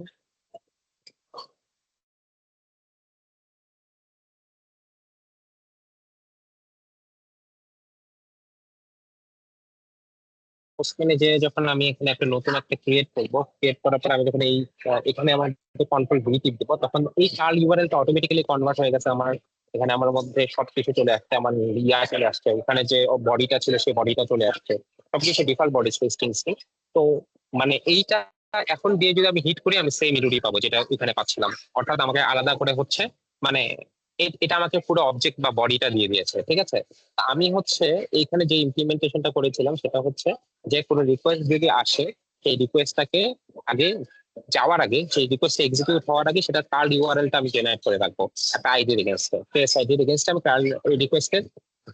পোস্টম্যানে যে যখন আমি এখানে একটা নতুন একটা ক্রিয়েট করবো, ক্রিয়েট করার পর আমি যখন এই এখানে আমার কন্ট্রোল ভি টিপ দেবো, তখন এই কার্ল ইউআরএলটা অটোমেটিক্যালি কনভার্ট হয়ে গেছে আমার এখানে, আমার মধ্যে সবকিছু চলে আসছে, আমার ইয়া চলে আসছে, এখানে যে বডিটা ছিল সেই বডিটা চলে আসছে, সবকিছু ডিফল্ট বডি স্ট্রিংস। তো মানে এইটা এখন দিয়ে যদি আমি হিট করি আমি সেম ইরোডি পাবো যেটা ওখানে পাচ্ছিলাম, অর্থাৎ আমাকে আলাদা করে হচ্ছে মানে এটা আমাকে পুরো অবজেক্ট বা বডিটা দিয়ে দিয়েছে, ঠিক আছে? তা আমি হচ্ছে এইখানে যে ইমপ্লিমেন্টেশনটা করেছিলাম সেটা হচ্ছে যে কোনো রিকোয়েস্ট যদি আসে সেই রিকোয়েস্টটাকে আগে যাওয়ার আগে, সেই রিকোয়েস্ট এক্সিকিউট হওয়ার আগে সেটা কার্ল ইউআরএলটা আমি জেনারেট করে রাখবো একটা আইডির এগেনস্টে, পেজ আইডির এগেনস্টে আমি কার্ল রিকোয়েস্টের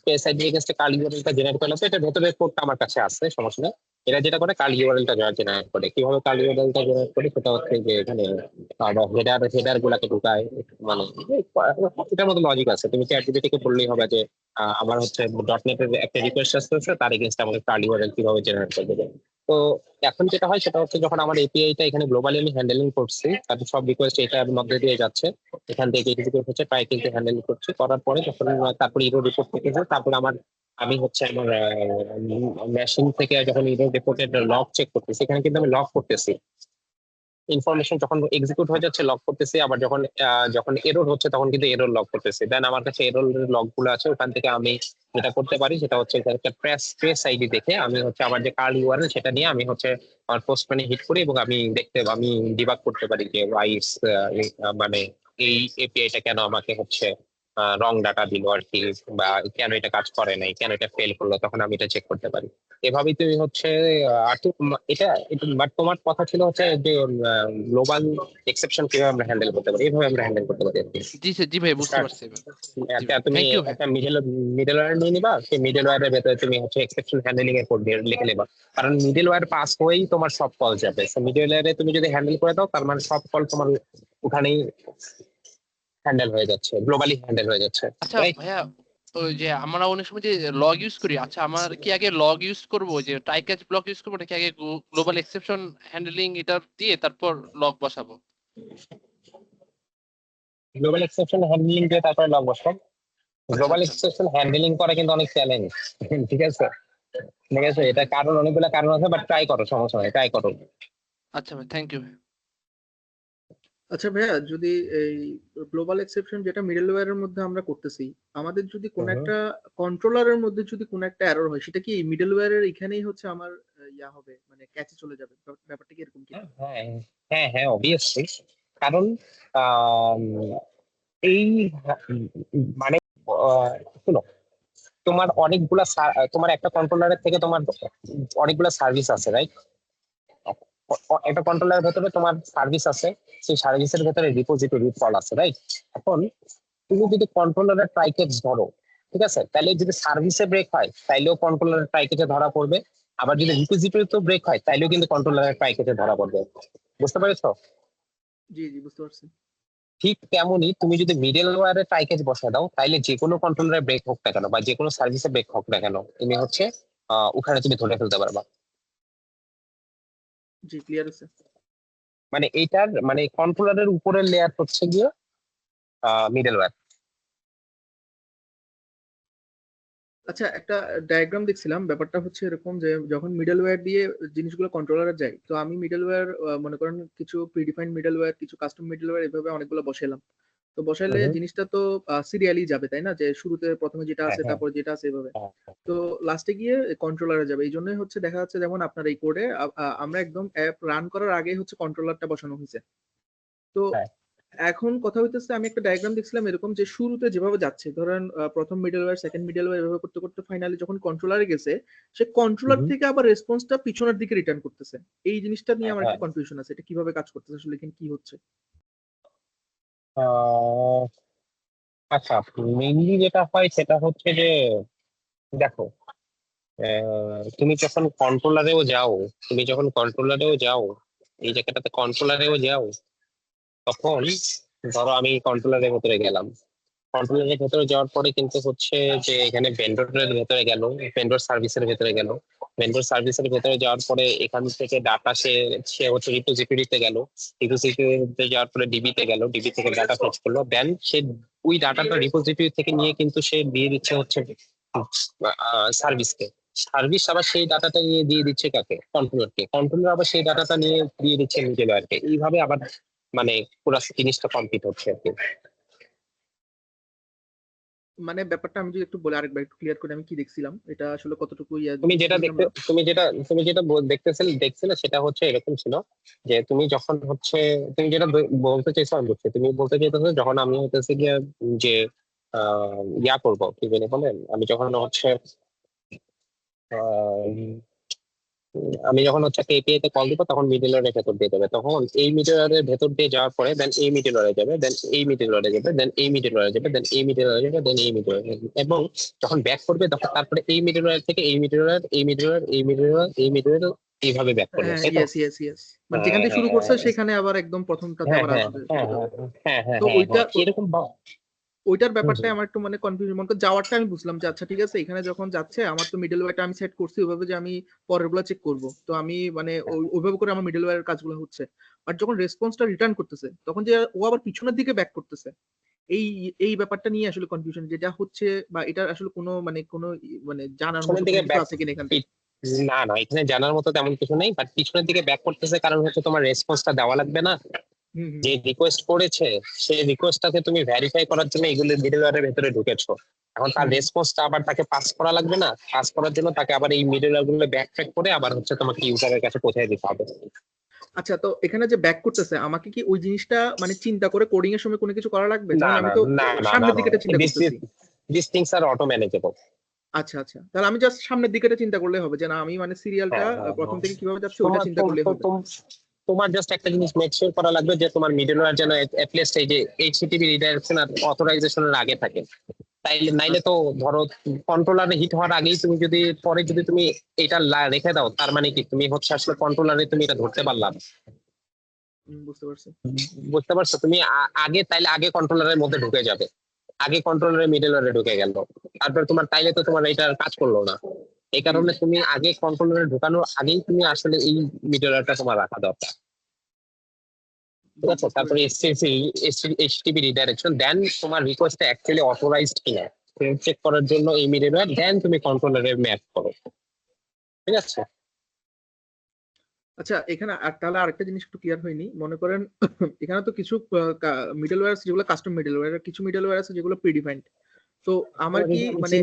পেজ আইডির এগেনস্টে কার্ল ইউআরএলটা জেনারেট করে রাখবো। এটা ভেতরের কোডটা আমার কাছে আছে, সমস্যা নেই। এরা যেটা করে কার্ল ইউআরএলটা জেনারেট করে, কিভাবে কার্ল ইউআরএলটা জেনারেট করে সেটা হচ্ছে যে এখানে হেডার গুলাকে ঢুকায়, মানে এটার মতো লজিক আছে। তুমি চ্যাটজিপিটি কে বললেই হবে যে আমার হচ্ছে ডটনেট এর একটা রিকোয়েস্ট আসছে, তার এগেনস্টে আমাকে কার্ল ইউআরএল কিভাবে জেনারেট করে দেবে। তো এখন যেটা হয় সেটা হচ্ছে যখন আমার এপিআইটা এখানে গ্লোবালি আমি হ্যান্ডেলিং করছি, তারপর সব রিকোয়েস্ট এটার মধ্যে দিয়ে যাচ্ছে, এখান থেকে এক্সিকিউট হচ্ছে, ট্রাই কিন্তু হ্যান্ডেল করছি, করার পরে যখন তারপরে ইরো রিপোর্ট থেকে তারপর আমি হচ্ছে আমার মেশিন থেকে যখন ইরো রিপোর্টের লগ চেক করতেছি, এখানে কিন্তু আমি লগ করতেছি ইনফরমেশন, যখন এক্সিকিউট হয়ে যাচ্ছে লগ করতেছি, আবার যখন এরর হচ্ছে তখন কিন্তু এরর লগ করতেছি। দেন আমার কাছে এরর লগ গুলো আছে, ওখান থেকে আমি যেটা করতে পারি সেটা হচ্ছে একটা ট্রেস আইডি দেখে আমি হচ্ছে আমার যে কার্ল ইউআরএল সেটা নিয়ে আমি হচ্ছে আমার পোস্টম্যানে হিট করি এবং আমি আমি ডিবাগ করতে পারি যে মানে এই এপিআইটা কেন আমাকে হচ্ছে রং ডাটা দিল আর কি, বা কেন এটা কাজ করে নাই, কেন এটা ফেল করলো, তখন আমি এটা চেক করতে পারি। এভাবেই তুমি হচ্ছে এটা বাট তোমার কথা ছিল হচ্ছে যে গ্লোবাল এক্সেপশন কিভাবে আমরা হ্যান্ডেল করতে পারি, এইভাবে আমরা হ্যান্ডেল করতে পারি আর কি। জি স্যার, জি ভাই, বুঝতে পারছি এবার। তুমি থ্যাংক ইউ ভাই। একটা মিডলওয়্যার নিয়ে নিবা, সেই মিডলওয়্যারের ভেতরে তুমি হচ্ছে এক্সেপশন হ্যান্ডলিং এর কোড লিখে নেবা, কারণ মিডলওয়্যার পাস হয়েই তোমার সব কল যাবে। মিডলওয়্যারে তুমি যদি হ্যান্ডেল করে দাও তার মানে সব কল তোমার ওখানেই হ্যান্ডেল হয়ে যাচ্ছে, গ্লোবালি হ্যান্ডেল হয়ে যাচ্ছে, আচ্ছা রাইট? ভাইয়া, ওই যে আমরা অনেক সময় যে লগ ইউজ করি, আচ্ছা আমার কি আগে লগ ইউজ করবো, যে ট্রাই ক্যাচ ব্লক ইউজ করবো, নাকি আগে গ্লোবাল এক্সেপশন হ্যান্ডলিং এটা দিয়ে তারপর লগ বসাবো? গ্লোবাল এক্সেপশন হ্যান্ডলিং দিয়ে তারপরে লগ বসাও। গ্লোবাল এক্সেপশন হ্যান্ডলিং করা কিন্তু অনেক চ্যালেঞ্জ, ঠিক আছে? ঠিক আছে, এটা কারণ অনেকগুলো কারণ আছে, বাট ট্রাই করো, সমস্যা নাই, ট্রাই করো। আচ্ছা ভাই, থ্যাংক ইউ। আচ্ছা ভাইয়া, যদি এই গ্লোবাল এক্সেপশন যেটা মিডলওয়্যারের মধ্যে আমরা করতেছি, আমাদের যদি কোনো একটা কন্ট্রোলারের মধ্যে যদি কোনো একটা এরর হয়, সেটা কি মিডলওয়্যারের এখানেই হচ্ছে আমার ইয়া হবে, মানে ক্যাচে চলে যাবে? ব্যাপারটা কি এরকম কি? হ্যাঁ হ্যাঁ হ্যাঁ, অবভিয়াসলি। কারণ আম, এই মানে শুনো, তোমার একটা কন্ট্রোলারের থেকে তোমার অনেকগুলা সার্ভিস আছে, রাইট? একটা কন্ট্রোলারের ভেতরে তোমার সার্ভিস আছে, সেই সার্ভিসের ভেতরে রিপোজিটরি ফল আছে, রাইট? এখন তুমি যদি কন্ট্রোলারের ট্রাইকেজ ধরো, ঠিক আছে, তাহলে যদি সার্ভিসে ব্রেক হয় তাইলেও কন্ট্রোলারের ট্রাইকেজে ধরা পড়বে, আবার যদি রিপোজিটরিতে ব্রেক হয় তাইলেও কিন্তু কন্ট্রোলারের ট্রাইকেজে ধরা পড়বে। বুঝতে পেরেছো? জি জি, বুঝতে পারছি। ঠিক তেমনই তুমি যদি মিডলওয়্যারে ট্রাইকেজ বসে দাও, তাইলে যে কোনো কন্ট্রোলারে ব্রেক হোক না কেন বা যে কোনো সার্ভিসে ব্রেক হোক না কেন, তুমি হচ্ছে ওখানে তুমি ধরে ফেলতে পারবা। জি, ক্লিয়ার আছে। মানে এইটার মানে কন্ট্রোলারের উপরের লেয়ার হচ্ছে গিয়ে মিডলওয়্যার। আচ্ছা, একটা ডায়াগ্রাম দেখছিলাম, ব্যাপারটা হচ্ছে এরকম যে যখন মিডলওয়্যার দিয়ে জিনিসগুলো কন্ট্রোলারে যায়, তো আমি মিডলওয়্যার মনে করেন কিছু প্রিডিফাইন্ড মিডলওয়্যার, কিছু কাস্টম মিডলওয়্যার এভাবে অনেকগুলো বসাইলাম। তো বসাইলে জিনিসটা তো সিরিয়ালি যাবে, তাই না? যে শুরুতে প্রথমে যেটা আছে, তারপর যেটা আছে, এভাবে। তো লাস্টে গিয়ে কন্ট্রোলারে যাবে। এই জন্যই হচ্ছে দেখা যাচ্ছে, যেমন আপনার এই কোডে আমরা একদম অ্যাপ রান করার আগে হচ্ছে কন্ট্রোলারটা বসানো হয়েছে। তো হ্যাঁ। এখন কথা হইতেছে, আমি একটা ডায়াগ্রাম দেখছিলাম এরকম, যে শুরুতে যেভাবে যাচ্ছে, ধরেন প্রথম মিডলওয়্যার, সেকেন্ড মিডলওয়্যার, এভাবে করতে করতে ফাইনালি যখন কন্ট্রোলারে গেছে, সে কন্ট্রোলার থেকে আবার রেসপন্সটা পিছনের দিকে রিটার্ন করতেছে। এই জিনিসটা নিয়ে আমার একটা কনফিউশন আছে, এটা কিভাবে কাজ করতেছে আসলে, এখানে কি হচ্ছে? আচ্ছা, মেইনলি যেটা হয় সেটা হচ্ছে যে দেখো, তুমি যখন কন্ট্রোলারেও যাও, এই জায়গাটাতে কন্ট্রোলারেও যাও, তখন ধরো আমি কন্ট্রোলারের ভেতরে গেলাম, কন্ট্রোলারের ভেতরে যাওয়ার পরে কিন্তু হচ্ছে যে এখানে ভেন্ডরের ভেতরে গেল, ভেন্ডর সার্ভিসের ভেতরে গেল, ভেন্ডর সার্ভিসের ভেতরে যাওয়ার পরে এখান থেকে ডাটা সে সে হচ্ছে রিপোজিটরিতে গেল, রিপোজিটরিতে যাওয়ার পরে ডিবিতে গেল, ডিবি থেকে ডাটা ফেচ করলো, দেন সে ওই ডাটাটা রিপোজিটরি থেকে নিয়ে কিন্তু সে দিয়ে দিচ্ছে হচ্ছে সার্ভিসকে, সার্ভিস আবার সেই ডাটাটা নিয়ে দিয়ে দিচ্ছে কাকে, কন্ট্রোলারকে, কন্ট্রোলার আবার সেই ডাটাটা নিয়ে দিয়ে দিচ্ছে মিডলওয়্যারকে, এইভাবে আবার মানে পুরো জিনিসটা কমপ্লিট হচ্ছে আর কি। মানে ব্যাপারটা আমি যদি একটু বলে আরেকবার একটু ক্লিয়ার করে আমি কি দেখছিলাম, এটা আসলে কতটুকু তুমি যেটা দেখছিলে সেটা হচ্ছে এরকম ছিল যে তুমি যখন হচ্ছে তুমি যেটা বলতে চাইছো আমি বুঝছি, তুমি বলতে চাইছো যখন আমি হতেছে গিয়ে যে ইয়া করবো কি বলে বলেন, আমি যখন হচ্ছে আমি যখন হচ্ছে একটা এপিআই তে কল দিব তখন মিডলওয়্যারের ভেতর দিয়ে যাবে, তখন এই মিডলওয়্যারের ভেতর দিয়ে যাওয়ার পরে দেন এই মিডলওয়্যারে যাবে, দেন এই মিডলওয়্যারে যাবে, দেন এই মিডলওয়্যারে যাবে, দেন এই মিডলওয়্যারে যাবে, দেন এই মিডলওয়্যারে যাবে, এবং যখন ব্যাক করবে তখন তারপরে এই মিডলওয়্যার থেকে এই মিডলওয়্যার, এই মিডলওয়্যার, এই মিডলওয়্যার, এই মিডলওয়্যার এইভাবে ব্যাক করবে, হ্যাঁ, তাই তো? ইয়েস মানে যেখান থেকে শুরু করছে সেখানে আবার একদম প্রথমটাতে হ্যাঁ আবার হ্যাঁ আসবে। হ্যাঁ হ্যাঁ হ্যাঁ হ্যাঁ তো হ্যাঁ ওইটা হ্যাঁ, এরকম ওইটার ব্যাপারটাই আমার একটু মানে কনফিউশন, মনে করো যাওয়ারটা আমি বুঝলাম যে আচ্ছা ঠিক আছে, এখানে যখন যাচ্ছে আমার তো মিডল ওয়্যারটা আমি সেট করছি ওইভাবে যে আমি পরেরগুলো চেক করব, তো আমি মানে ওইভাবে করে আমার মিডল ওয়্যারের কাজগুলো হচ্ছে, বাট যখন রেসপন্সটা রিটার্ন করতেছে তখন যে ও আবার পিছনের দিকে ব্যাক করতেছে, এই এই ব্যাপারটা নিয়ে আসলে কনফিউশন যেটা হচ্ছে, বা এটা আসলে কোনো মানে জানার মতো পিছনের দিকে কোনো কিছু ব্যাক, আছে কিনা এখান থেকে? না না এখানে জানার মতো তেমন কিছু নেই, বাট পিছনের দিকে ব্যাক করতেছে কারণ হচ্ছে তোমার রেসপন্সটা দেওয়া লাগবে না, হুম হুম যে রিকোয়েস্ট করেছে সেই রিকোয়েস্টটাকে তুমি ভেরিফাই করার জন্য এগুলো মিডলওয়্যারের ভেতরে ঢুকেছো, এখন তার হুম। রেসপন্সটা আবার তাকে পাস করা লাগবে না, পাস করার জন্য তাকে আবার এই মিডলওয়্যার গুলো ব্যাক ট্র্যাক করে আবার হচ্ছে তোমাকে ইউজারের কাছে পৌঁছে দিতে হবে। আচ্ছা, তো এখানে যে ব্যাক করতেছে আমাকে কি ওই জিনিসটা মানে চিন্তা করে কোডিং এর সময় কোনো কিছু করা লাগবে? না যেমন না আমি তো না না না সামনের দিকেটা চিন্তা দিস করতেছি। This things are auto manageable. আচ্ছা তাহলে আমি জাস্ট সামনের দিকেটা চিন্তা করলে হবে, যে না আমি মানে সিরিয়ালটা হ্যাঁ হ্যাঁ প্রথম হ্যাঁ। থেকে কিভাবে যাচ্ছে ওইটা চিন্তা করলে হবে। তোমার জাস্ট একটা জিনিস মেক শিওর করা লাগবে যে তোমার মিডলওয়্যার যেন অ্যাটলিস্ট এই যে এইচটিটিপি রিডাইরেকশন আর অথরাইজেশনের আগে থাকে, তাইলে নাইলে তো ধরো কন্ট্রোলারে হিট হওয়ার আগেই তুমি যদি পরে যদি তুমি এটা রেখে দাও তার মানে কি তুমি হচ্ছে আসলে কন্ট্রোলারে তুমি এটা ধরতে পারলাম, বুঝতে পারছি। বুঝতে পারছো? তুমি আগে তাইলে আগে কন্ট্রোলারের মধ্যে ঢুকে যাবে, আগে কন্ট্রোলারের মিডলওয়্যারে ঢুকে গেল, তারপর তোমার তাইলে তো তোমার এটা কাজ করলো না, এই কারণে তুমি আগে কন্ট্রোলারে ঢুকানোর আগেই তুমি আসলে এই মিডলওয়্যারটা তোমার রাখা দরকার, ঠিক আছে? তারপরে এইচটিটিপি রিডাইরেকশন, দেন তোমার রিকোয়েস্টটা অ্যাকচুয়ালি অথরাইজড কিনা চেক করার জন্য এই মিডলওয়্যার, দেন তুমি কন্ট্রোলারে ম্যাপ করো, ঠিক আছে? আচ্ছা, এখানে তাহলে আরেকটা জিনিস একটু ক্লিয়ার হয়নি, মনে করেন এখানে তো কিছু মিডলওয়্যার আছে যেগুলো কাস্টম মিডলওয়্যার, কিছু মিডলওয়্যার আছে যেগুলো প্রিডিফাইন্ড, তো আমার কি মানে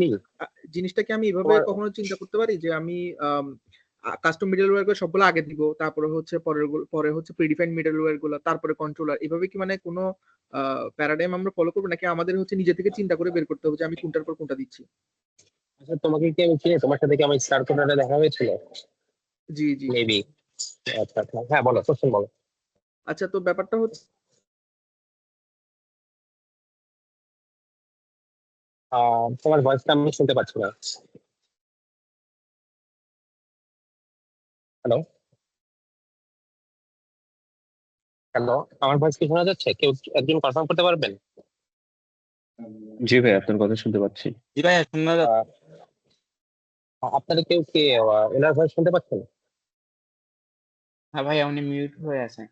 জিনিসটা কি আমি এভাবে কখনো চিন্তা করতে পারি যে আমি কাস্টম মিডলওয়্যার গুলো সবগুলো আগে দিব, তারপরে হচ্ছে পরে হচ্ছে প্রিডিফাইন্ড মিডলওয়্যার গুলো, তারপরে কন্ট্রোলার, এভাবে কি মানে কোনো প্যারাডাইম আমরা ফলো করবো, নাকি আমাদের হচ্ছে নিজে থেকে চিন্তা করে বের করতে হবে যে আমি কোনটার পর কোনটা দিচ্ছি? আচ্ছা তোমাকে কি আমি চিনি, তোমার সাথে কি আমার স্টার কোডারে দেখা হয়েছিল? জি। মেবি। আচ্ছা আচ্ছা, হ্যাঁ বলো, কোশ্চেন বলো। আচ্ছা, তো ব্যাপারটা হচ্ছে তোমার ভয়েসটা আমি শুনতে পাচ্ছি না। হ্যালো হ্যালো, আমার ভয়েস কি শোনা যাচ্ছে? কেউ একজন কনফার্ম করতে পারবেন? জি ভাই, আপনার কথা শুনতে পাচ্ছি। জি ভাই শোনা যাচ্ছে। আপনারা কেউ কি ওনার ভয়েস শুনতে পাচ্ছেন? হ্যাঁ ভাই, উনি মিউট হয়ে আছে।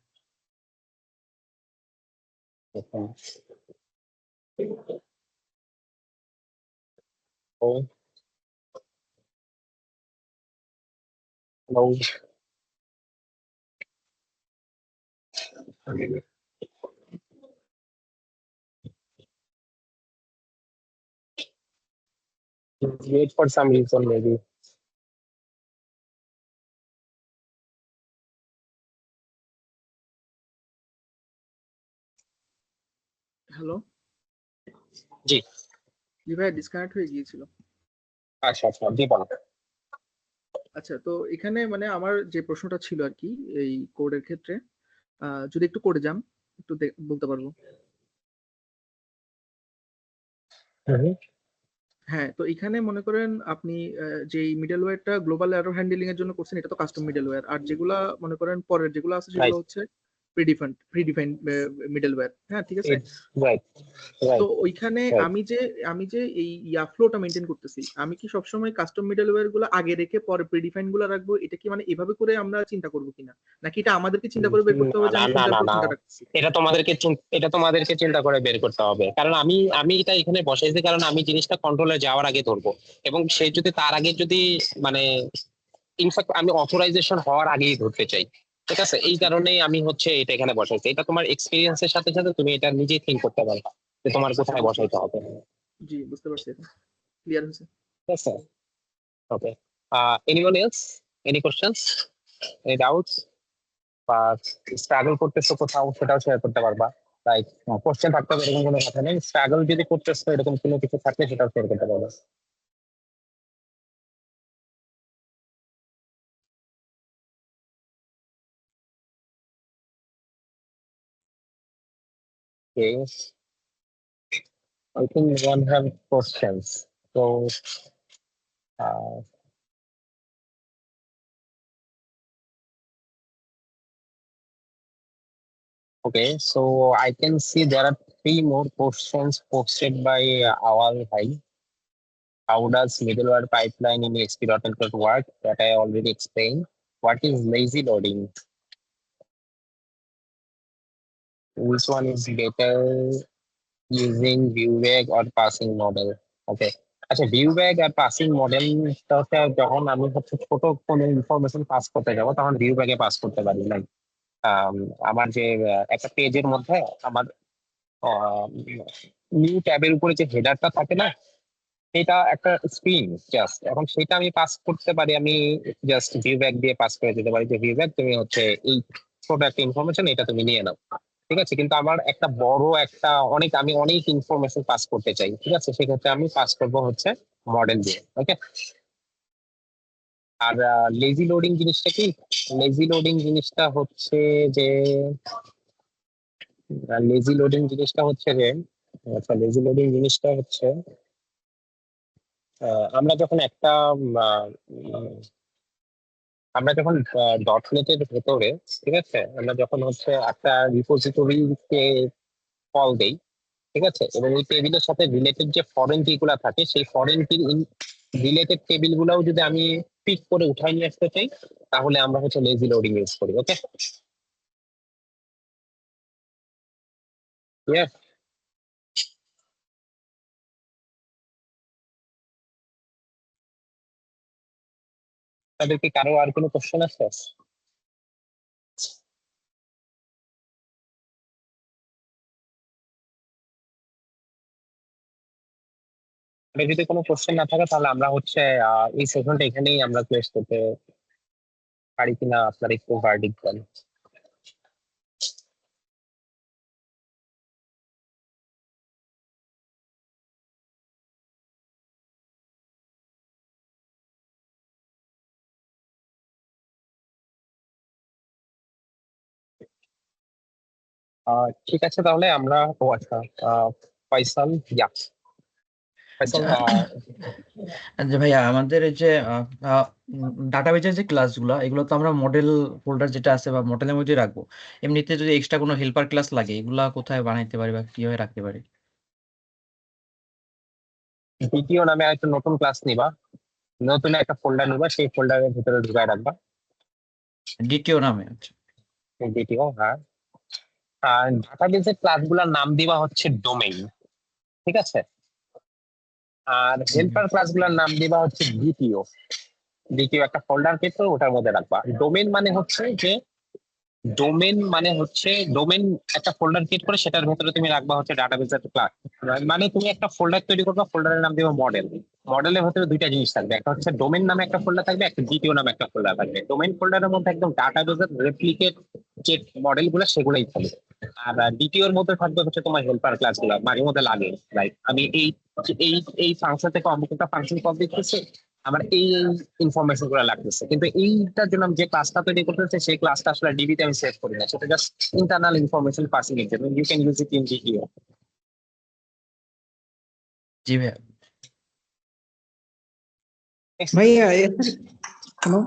ও hello, wait for some reason maybe. Hello, জি জি ভাই, ডিসকানেক্ট হয়ে গিয়েছিল। আচ্ছা আচ্ছা, জি বলো। আচ্ছা, তো এখানে মানে আমার যে প্রশ্নটা ছিল আর কি এই কোডের ক্ষেত্রে, যদি একটু করে যান একটু বলতে পারবো। হ্যাঁ, তো এখানে মনে করেন আপনি যে মিডলওয়্যারটা গ্লোবাল এরর হ্যান্ডলিং এর জন্য করছেন, এটা তো কাস্টম মিডলওয়্যার, আর যেগুলা মনে করেন পরের যেগুলো আছে সেগুলো হচ্ছে প্রিডিফাইন্ড মিডলওয়্যার। হ্যাঁ, ঠিক আছে। রাইট তো রাইট ওইখানে Right. আমি যে এই ফ্লোটা মেনটেন করতেছি, আমি কি সবসময় কাস্টম মিডলওয়্যার গুলো আগে রেখে পরে প্রিডিফাইন গুলো রাখবো? এটা কি মানে এভাবে করে আমরা চিন্তা করবো কিনা, নাকি এটা আমাদেরকে চিন্তা করে বের করতে হবে যে না আমি না কোনটার না পর না কোনটা রাখতেছি? এটা তোমাদেরকে চিন্তা করে বের করতে হবে, কারণ আমি এটা এখানে বসাইছি কারণ আমি জিনিসটা কন্ট্রোলে যাওয়ার আগে ধরবো, এবং সে যদি তার আগে যদি মানে ইনফ্যাক্ট আমি অথরাইজেশন হওয়ার আগেই ধরতে চাই, ঠিক আছে, এই কারণেই আমি হচ্ছে এটা এখানে বসাইছি। এটা তোমার এক্সপিরিয়েন্সের সাথে সাথে তুমি এটা নিজেই থিঙ্ক করতে পারবে যে তোমার কোথায় বসাইতে হবে, জি, বুঝতে পারছি, এখন ক্লিয়ার হয়েছে। ঠিক আছে। Okay, anyone else, any questions, any doubts, বা স্ট্রাগল করতেছো কোথাও সেটাও শেয়ার করতে পারবা। লাইক কোশ্চেন থাকতে হবে এরকম কোনো কথা নেই, স্ট্রাগল যদি করতেছো এরকম কোনো কিছু থাকলে সেটাও শেয়ার করতে পারবা। Okay, I think one have questions. So, uh, okay, so I can see there are 3 more questions posted by Awal Bhai. How does middleware pipeline in ASP.NET work? That I already explained. What is lazy loading? Which one is better, using viewbag or passing model? Okay. আচ্ছা, viewbag আর passing মডেলটা যখন আমি হচ্ছে ছোট কোনো information pass করতে যাবো তখন viewbag-এ পাস করতে পারি। লাইক আমার যে একটা পেজের মধ্যে আমার নিউ ট্যাবের উপরে যে হেডারটা থাকে না, এটা একটা স্ক্রিন জাস্ট, এখন সেটা আমি পাস করতে পারি, আমি জাস্ট ভিউব্যাক দিয়ে পাস করে দিতে পারি যে ভিউব্যাক তুমি হচ্ছে এই ছোট একটা ইনফরমেশন এটা তুমি নিয়ে নাও, ঠিক আছে। কিন্তু আমার একটা বড় একটা আমি অনেক ইনফরমেশন পাস করতে চাই, ঠিক আছে, সেক্ষেত্রে আমি পাস করবো হচ্ছে মডেল দিয়ে। ওকে, আর লেজি লোডিং জিনিসটা কি? লেজি লোডিং জিনিসটা হচ্ছে যে লেজি লোডিং জিনিসটা হচ্ছে যে আচ্ছা, লেজি লোডিং জিনিসটা হচ্ছে আমরা যখন একটা আমরা যখন ডটনেটের ভেতরে, ঠিক আছে, আমরা যখন হচ্ছে একটা রিপোজিটরিকে কল দেই, ঠিক আছে, এবং ওই টেবিলের সাথে রিলেটেড যে ফরেন কি গুলা থাকে সেই ফরেন কি রিলেটেড টেবিল গুলাও যদি আমি পিক করে উঠাই নিয়ে আসতে চাই তাহলে আমরা হচ্ছে লেজি লোডিং ইউজ করি। ওকে, ইয়েস। তাদের কি কারো আর কোনো কোশ্চেন আছে? আর যদি কোনো কোশ্চেন না থাকে তাহলে আমরা হচ্ছে এই সেশনটা এখানেই আমরা ক্লোজ করতে পারি কিনা আপনার একটু ভার্ডিক্ট দেন। ঠিক আছে, তাহলে আমরা ও আচ্ছা, ফয়সাল, ইয়া ফয়সাল, যে ভাইয়া আমাদের এই যে ডাটাবেজের যে ক্লাসগুলো এগুলো তো আমরা মডেল ফোল্ডার যেটা আছে বা মডেলের মধ্যে রাখবো, এমনিতে যদি এক্সট্রা কোনো হেল্পার ক্লাস লাগে এগুলা কোথায় বানাইতে পারি বা কিভাবে রাখতে পারি? দ্বিতীয় নামে একটা নতুন ক্লাস নিবা, নতুন একটা ফোল্ডার নিবা, সেই ফোল্ডারের ভিতরে ঢুকায় রাখবা দ্বিতীয় নামে? আচ্ছা। দ্বিতীয়, হ্যাঁ। আর ডাটাবেসের ক্লাসগুলোর নাম দিবা হচ্ছে ডোমেইন, ঠিক আছে, আর হেল্পার ক্লাসগুলোর নাম দিবা হচ্ছে দ্বিতীয়। দ্বিতীয় একটা ফোল্ডার পেতো ওটার মধ্যে রাখবা। ডোমেন মানে হচ্ছে ডোমেন একটা ফোল্ডার ক্রিয়েট করে সেটার ভেতরে তুমি রাখবা হচ্ছে ডাটাবেসের ক্লাস। মানে তুমি একটা ফোল্ডার তৈরি করবা, ফোল্ডারের নাম দিবা মডেল। মডেলের ভেতরে দুইটা জিনিস থাকবে, একটা হচ্ছে ডোমেন নামে একটা ফোল্ডার থাকবে, একটা দ্বিতীয় নামে একটা ফোল্ডার থাকবে। ডোমেন ফোল্ডারের মধ্যে একদম ডাটাবেসের রেপ্লিকেট যে মডেল গুলো সেগুলোই থাকবে, আর দ্বিতীয়র মধ্যে থাকবে হচ্ছে তোমার হেল্পার ক্লাস গুলো মাঝে মধ্যে লাগে। লাইক আমি এই এই ফাংশন থেকে অমুক একটা ফাংশন কল দিতেছি, আমার এই ইনফরমেশন গুলো লাগতেছে, কিন্তু এইটার জন্য আমি যে ক্লাসটা তৈরি করতেছি সেই ক্লাসটা আসলে ডিবিতে আমি সেভ করি না, সেটা জাস্ট ইন্টারনাল ইনফরমেশন পাসিং এর জন্য। You can use it in DTO. জি ভাইয়া। ভাইয়া হ্যালো,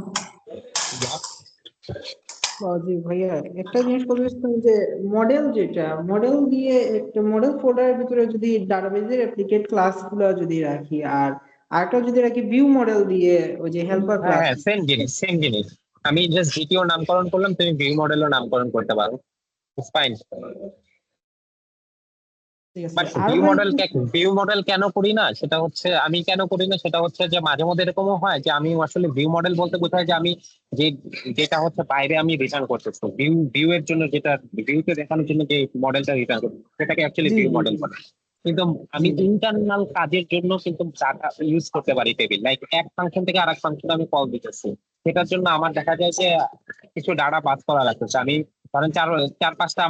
জি ভাইয়া, একটা জিনিস বলতে চাচ্ছিলাম যে মডেল দিয়ে একটা মডেল ফোল্ডারের ভিতরে যদি ডাটাবেজের অ্যাপ্লিকেট ক্লাস গুলো যদি রাখি, আর আরেকটা যদি রাখি ভিউ মডেল দিয়ে ওই যে হেল্পার হ্যাঁ ক্লাস। হ্যাঁ, সেম জিনিস। আমি জাস্ট জিটিও নামকরণ করলাম, তুমি ভিউ মডেলও নামকরণ করতে পারো, ইটস ফাইন। ঠিক আছে বাট আর ভাই একটু- ভিউ মডেল কেন করি না সেটা হচ্ছে, আমি কেন করি না সেটা হচ্ছে যে মাঝে মধ্যে এরকমও হয় যে আমি আসলে ভিউ মডেল বলতে বোঝায় যে আমি যে যেটা হচ্ছে বাইরে আমি রিটার্ন করতেছি, ভিউ এর জন্য যেটা ভিউতে দেখানোর জন্য যে মডেলটা রিটার্ন করছি সেটাকে অ্যাকচুয়ালি জি ভিউ জি মডেল জি বলে। কিন্তু আমি জি ইন্টারনাল কাজের জন্য কিন্তু ডাটা ইউজ করতে পারি টেবিল, লাইক এক ফাংশন থেকে আরেক ফাংশন আমি কল দিতেছি, সেটার জন্য আমার দেখা যায় যে কিছু ডাটা পাস করা লাগতেছে। আমি ধরেন চার পাঁচটা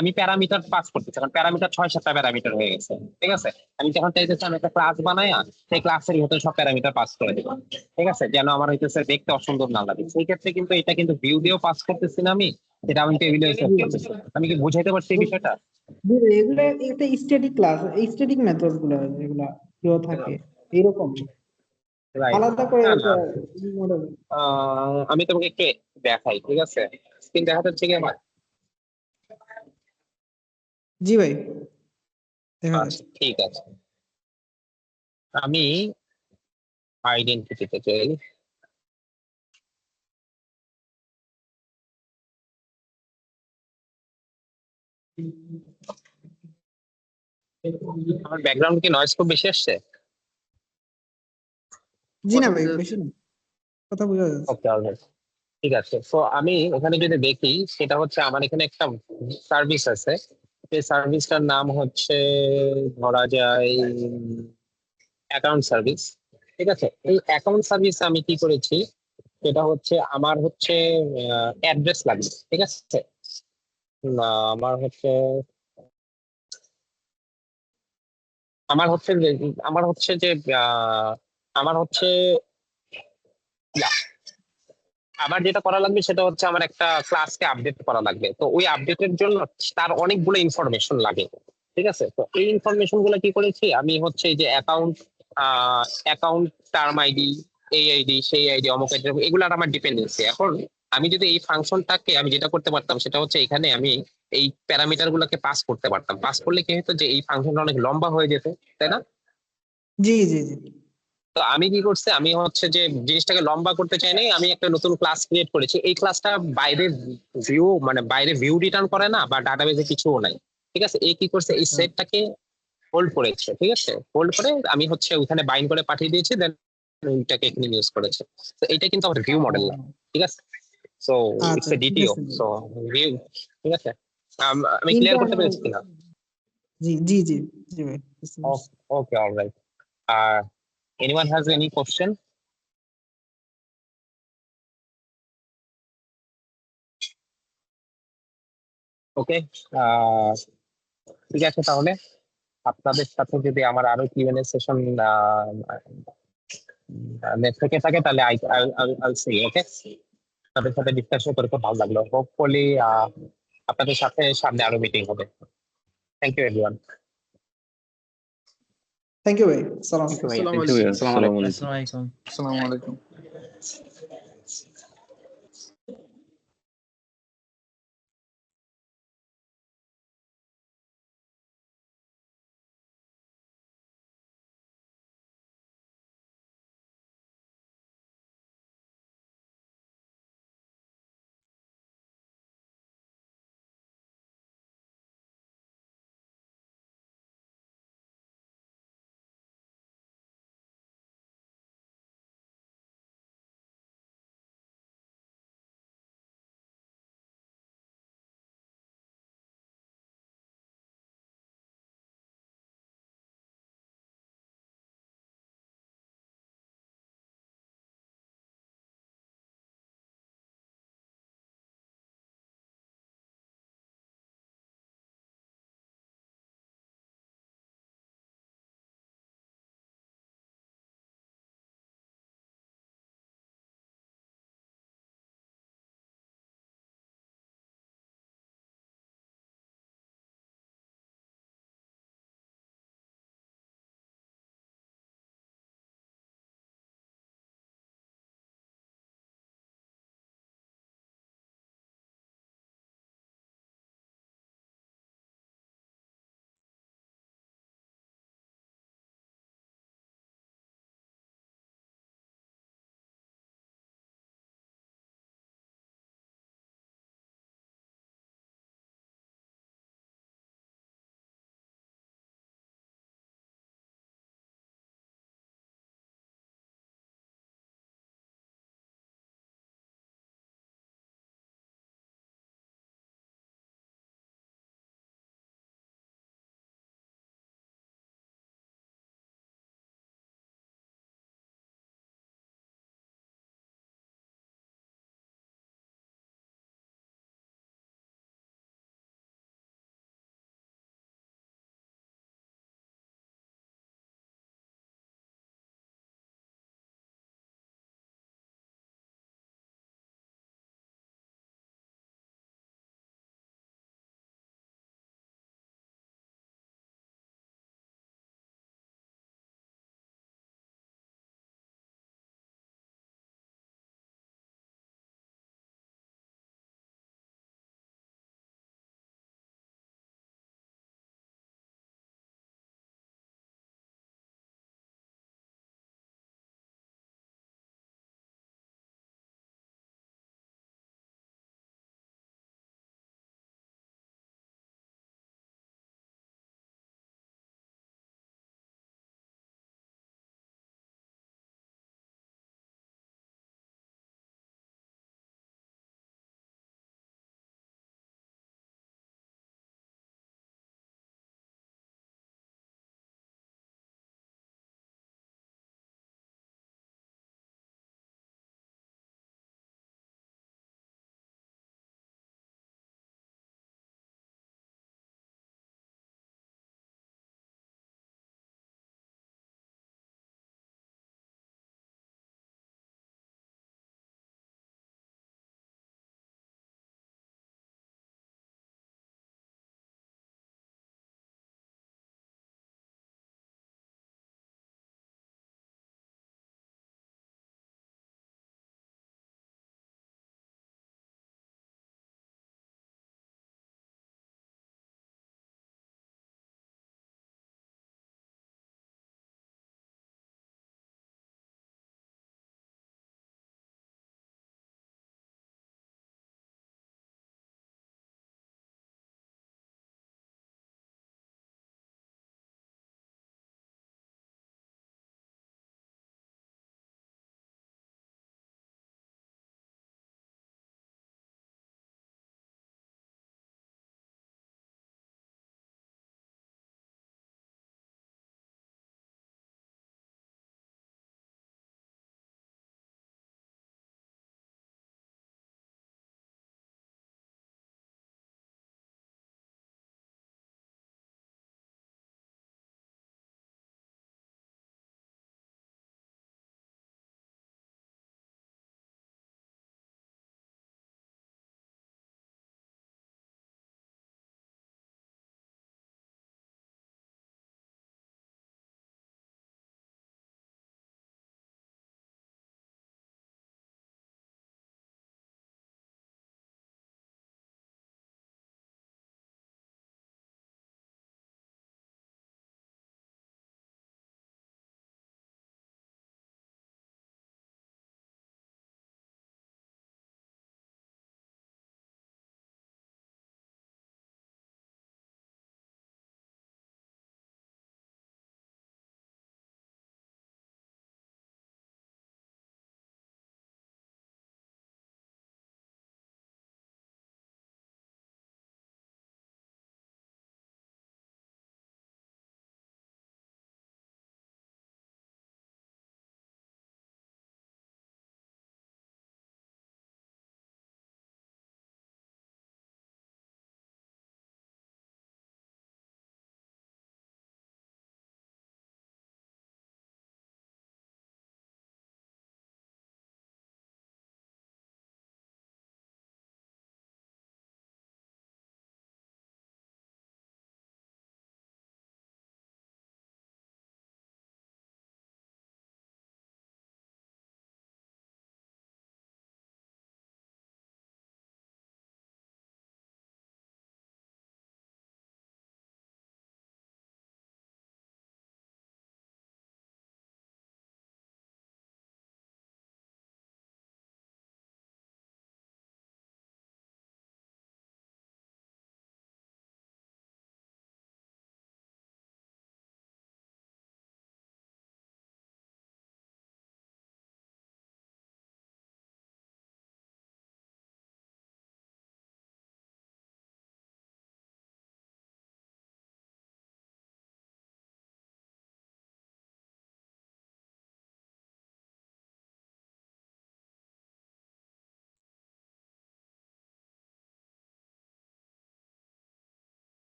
আমি প্যারামিটার পাস করতেছি, কারণ প্যারামিটার 6-7টা প্যারামিটার হয়ে গেছে, ঠিক আছে। আমি যখন চাইতেছি আমি একটা ক্লাস বানাই, সেই ক্লাসের ভিতরে সব প্যারামিটার পাস করে দেবো, ঠিক আছে, যেন আমার হইতেছে দেখতে অসুন্দর না লাগে। সেই ক্ষেত্রে কিন্তু এটা কিন্তু ভিউ দিয়েও পাস করতেছি না আমি, সেটা আমি টেবিলে সেভ করতেছি। আমি কি বুঝাইতে পারছি এই বিষয়টা? জি, এগুলো একটা স্ট্যাটিক ক্লাস, স্ট্যাটিক মেথড গুলো যেগুলা কেউ থাকে এরকম রাইট। আলাদা করে না না, এটা মডেল। আমি তোমাকে একটু দেখাই, ঠিক আছে, স্ক্রিন দেখাতে হচ্ছে কি আমার? জি ভাই দেখা আচ্ছা যাচ্ছে। ঠিক আছে, আমি আইডেন্টিটিতে চাই। আমার ব্যাকগ্রাউন্ড কি নয়েজ খুব বেশি আসছে? জি না কথা ভাই বোঝা বেশি যাচ্ছে। না, কথা বোঝা যাচ্ছে। ওকে, অলরাইট, ঠিক আছে। তো আমি এখানে যদি দেখি, সেটা হচ্ছে আমার এখানে একটা সার্ভিস আছে, সেই সার্ভিসটার নাম হচ্ছে, ধরা যায়, অ্যাকাউন্ট সার্ভিস, ঠিক আছে। এই অ্যাকাউন্ট সার্ভিস আমি কি করেছি, সেটা হচ্ছে আমার হচ্ছে অ্যাড্রেস লাগবে, ঠিক আছে। না, আমার হচ্ছে আমার হচ্ছে যে আমার হচ্ছে যে আহ, আমার হচ্ছে আবার যেটা করা লাগবে সেটা হচ্ছে আমার একটা ক্লাসকে আপডেট করা লাগবে। তো ওই আপডেটের জন্য তার অনেকগুলো ইনফরমেশন লাগে, ঠিক আছে। তো এই ইনফরমেশন গুলো কি করেছি আমি হচ্ছে এই যে অ্যাকাউন্ট টার্ম আইডি, এই আইডি সেই আইডি অমুক আইডি, এগুলার আমার ডিপেন্ডেন্সি। এখন আমি যদি এই ফাংশনটাকে আমি যেটা করতে পারতাম সেটা হচ্ছে এখানে আমি এই প্যারামিটার গুলোকে পাস করতে পারতাম। পাস করলে কি হতো যে এই ফাংশনটা অনেক লম্বা হয়ে যেত, তাই না? জি জি জি তো আমি কি করছি, আমি হচ্ছে যে জিনিসটাকে লম্বা করতে চাই নাই, আমি একটা নতুন ক্লাস ক্রিয়েট করেছি। এই ক্লাসটা বাইরে ভিউ রিটার্ন করে না, বা ডাটাবেজে কিছুও নাই, ঠিক আছে। এই কি করছে, এই সেটটাকে হোল্ড করেছে, ঠিক আছে। হোল্ড করে আমি হচ্ছে ওইখানে বাইন্ড করে পাঠিয়ে দিয়েছি, দেন ওইটাকে এখানে ইউজ করেছে। তো এটা কিন্তু আমার ভিউ মডেল না, ঠিক আছে। সো আচ্ছা ইটস এ ঠিক ডিটিও, আছে। সো ভিউ, ঠিক আছে। আমি ক্লিয়ার করতে ইন্টারনাল পেরেছি কিনা? জি জি জি জি ভাই বুঝতে পারছি। Okay, alright. Anyone has any question? Okay, ঠিক আছে তাহলে। আপনাদের সাথে যদি আমার আরো কিউএনএ সেশন থেকে থাকে তাহলে আই সি, ওকে। তাদের সাথে ডিসকাশন করে খুব ভালো লাগলো। হোপফুলি আপনাদের সাথে সামনে আরো মিটিং হবে। Thank you everyone. Thank you ভাই, সালাম। থ্যাংক ইউ ভাইয়া, আসসালামু থ্যাংক ইউ আলাইকুম। ভাইয়া, আসসালামু আসসালামু আলাইকুম। আলাইকুম। আসসালামু আলাইকুম। আসসালামু আলাইকুম।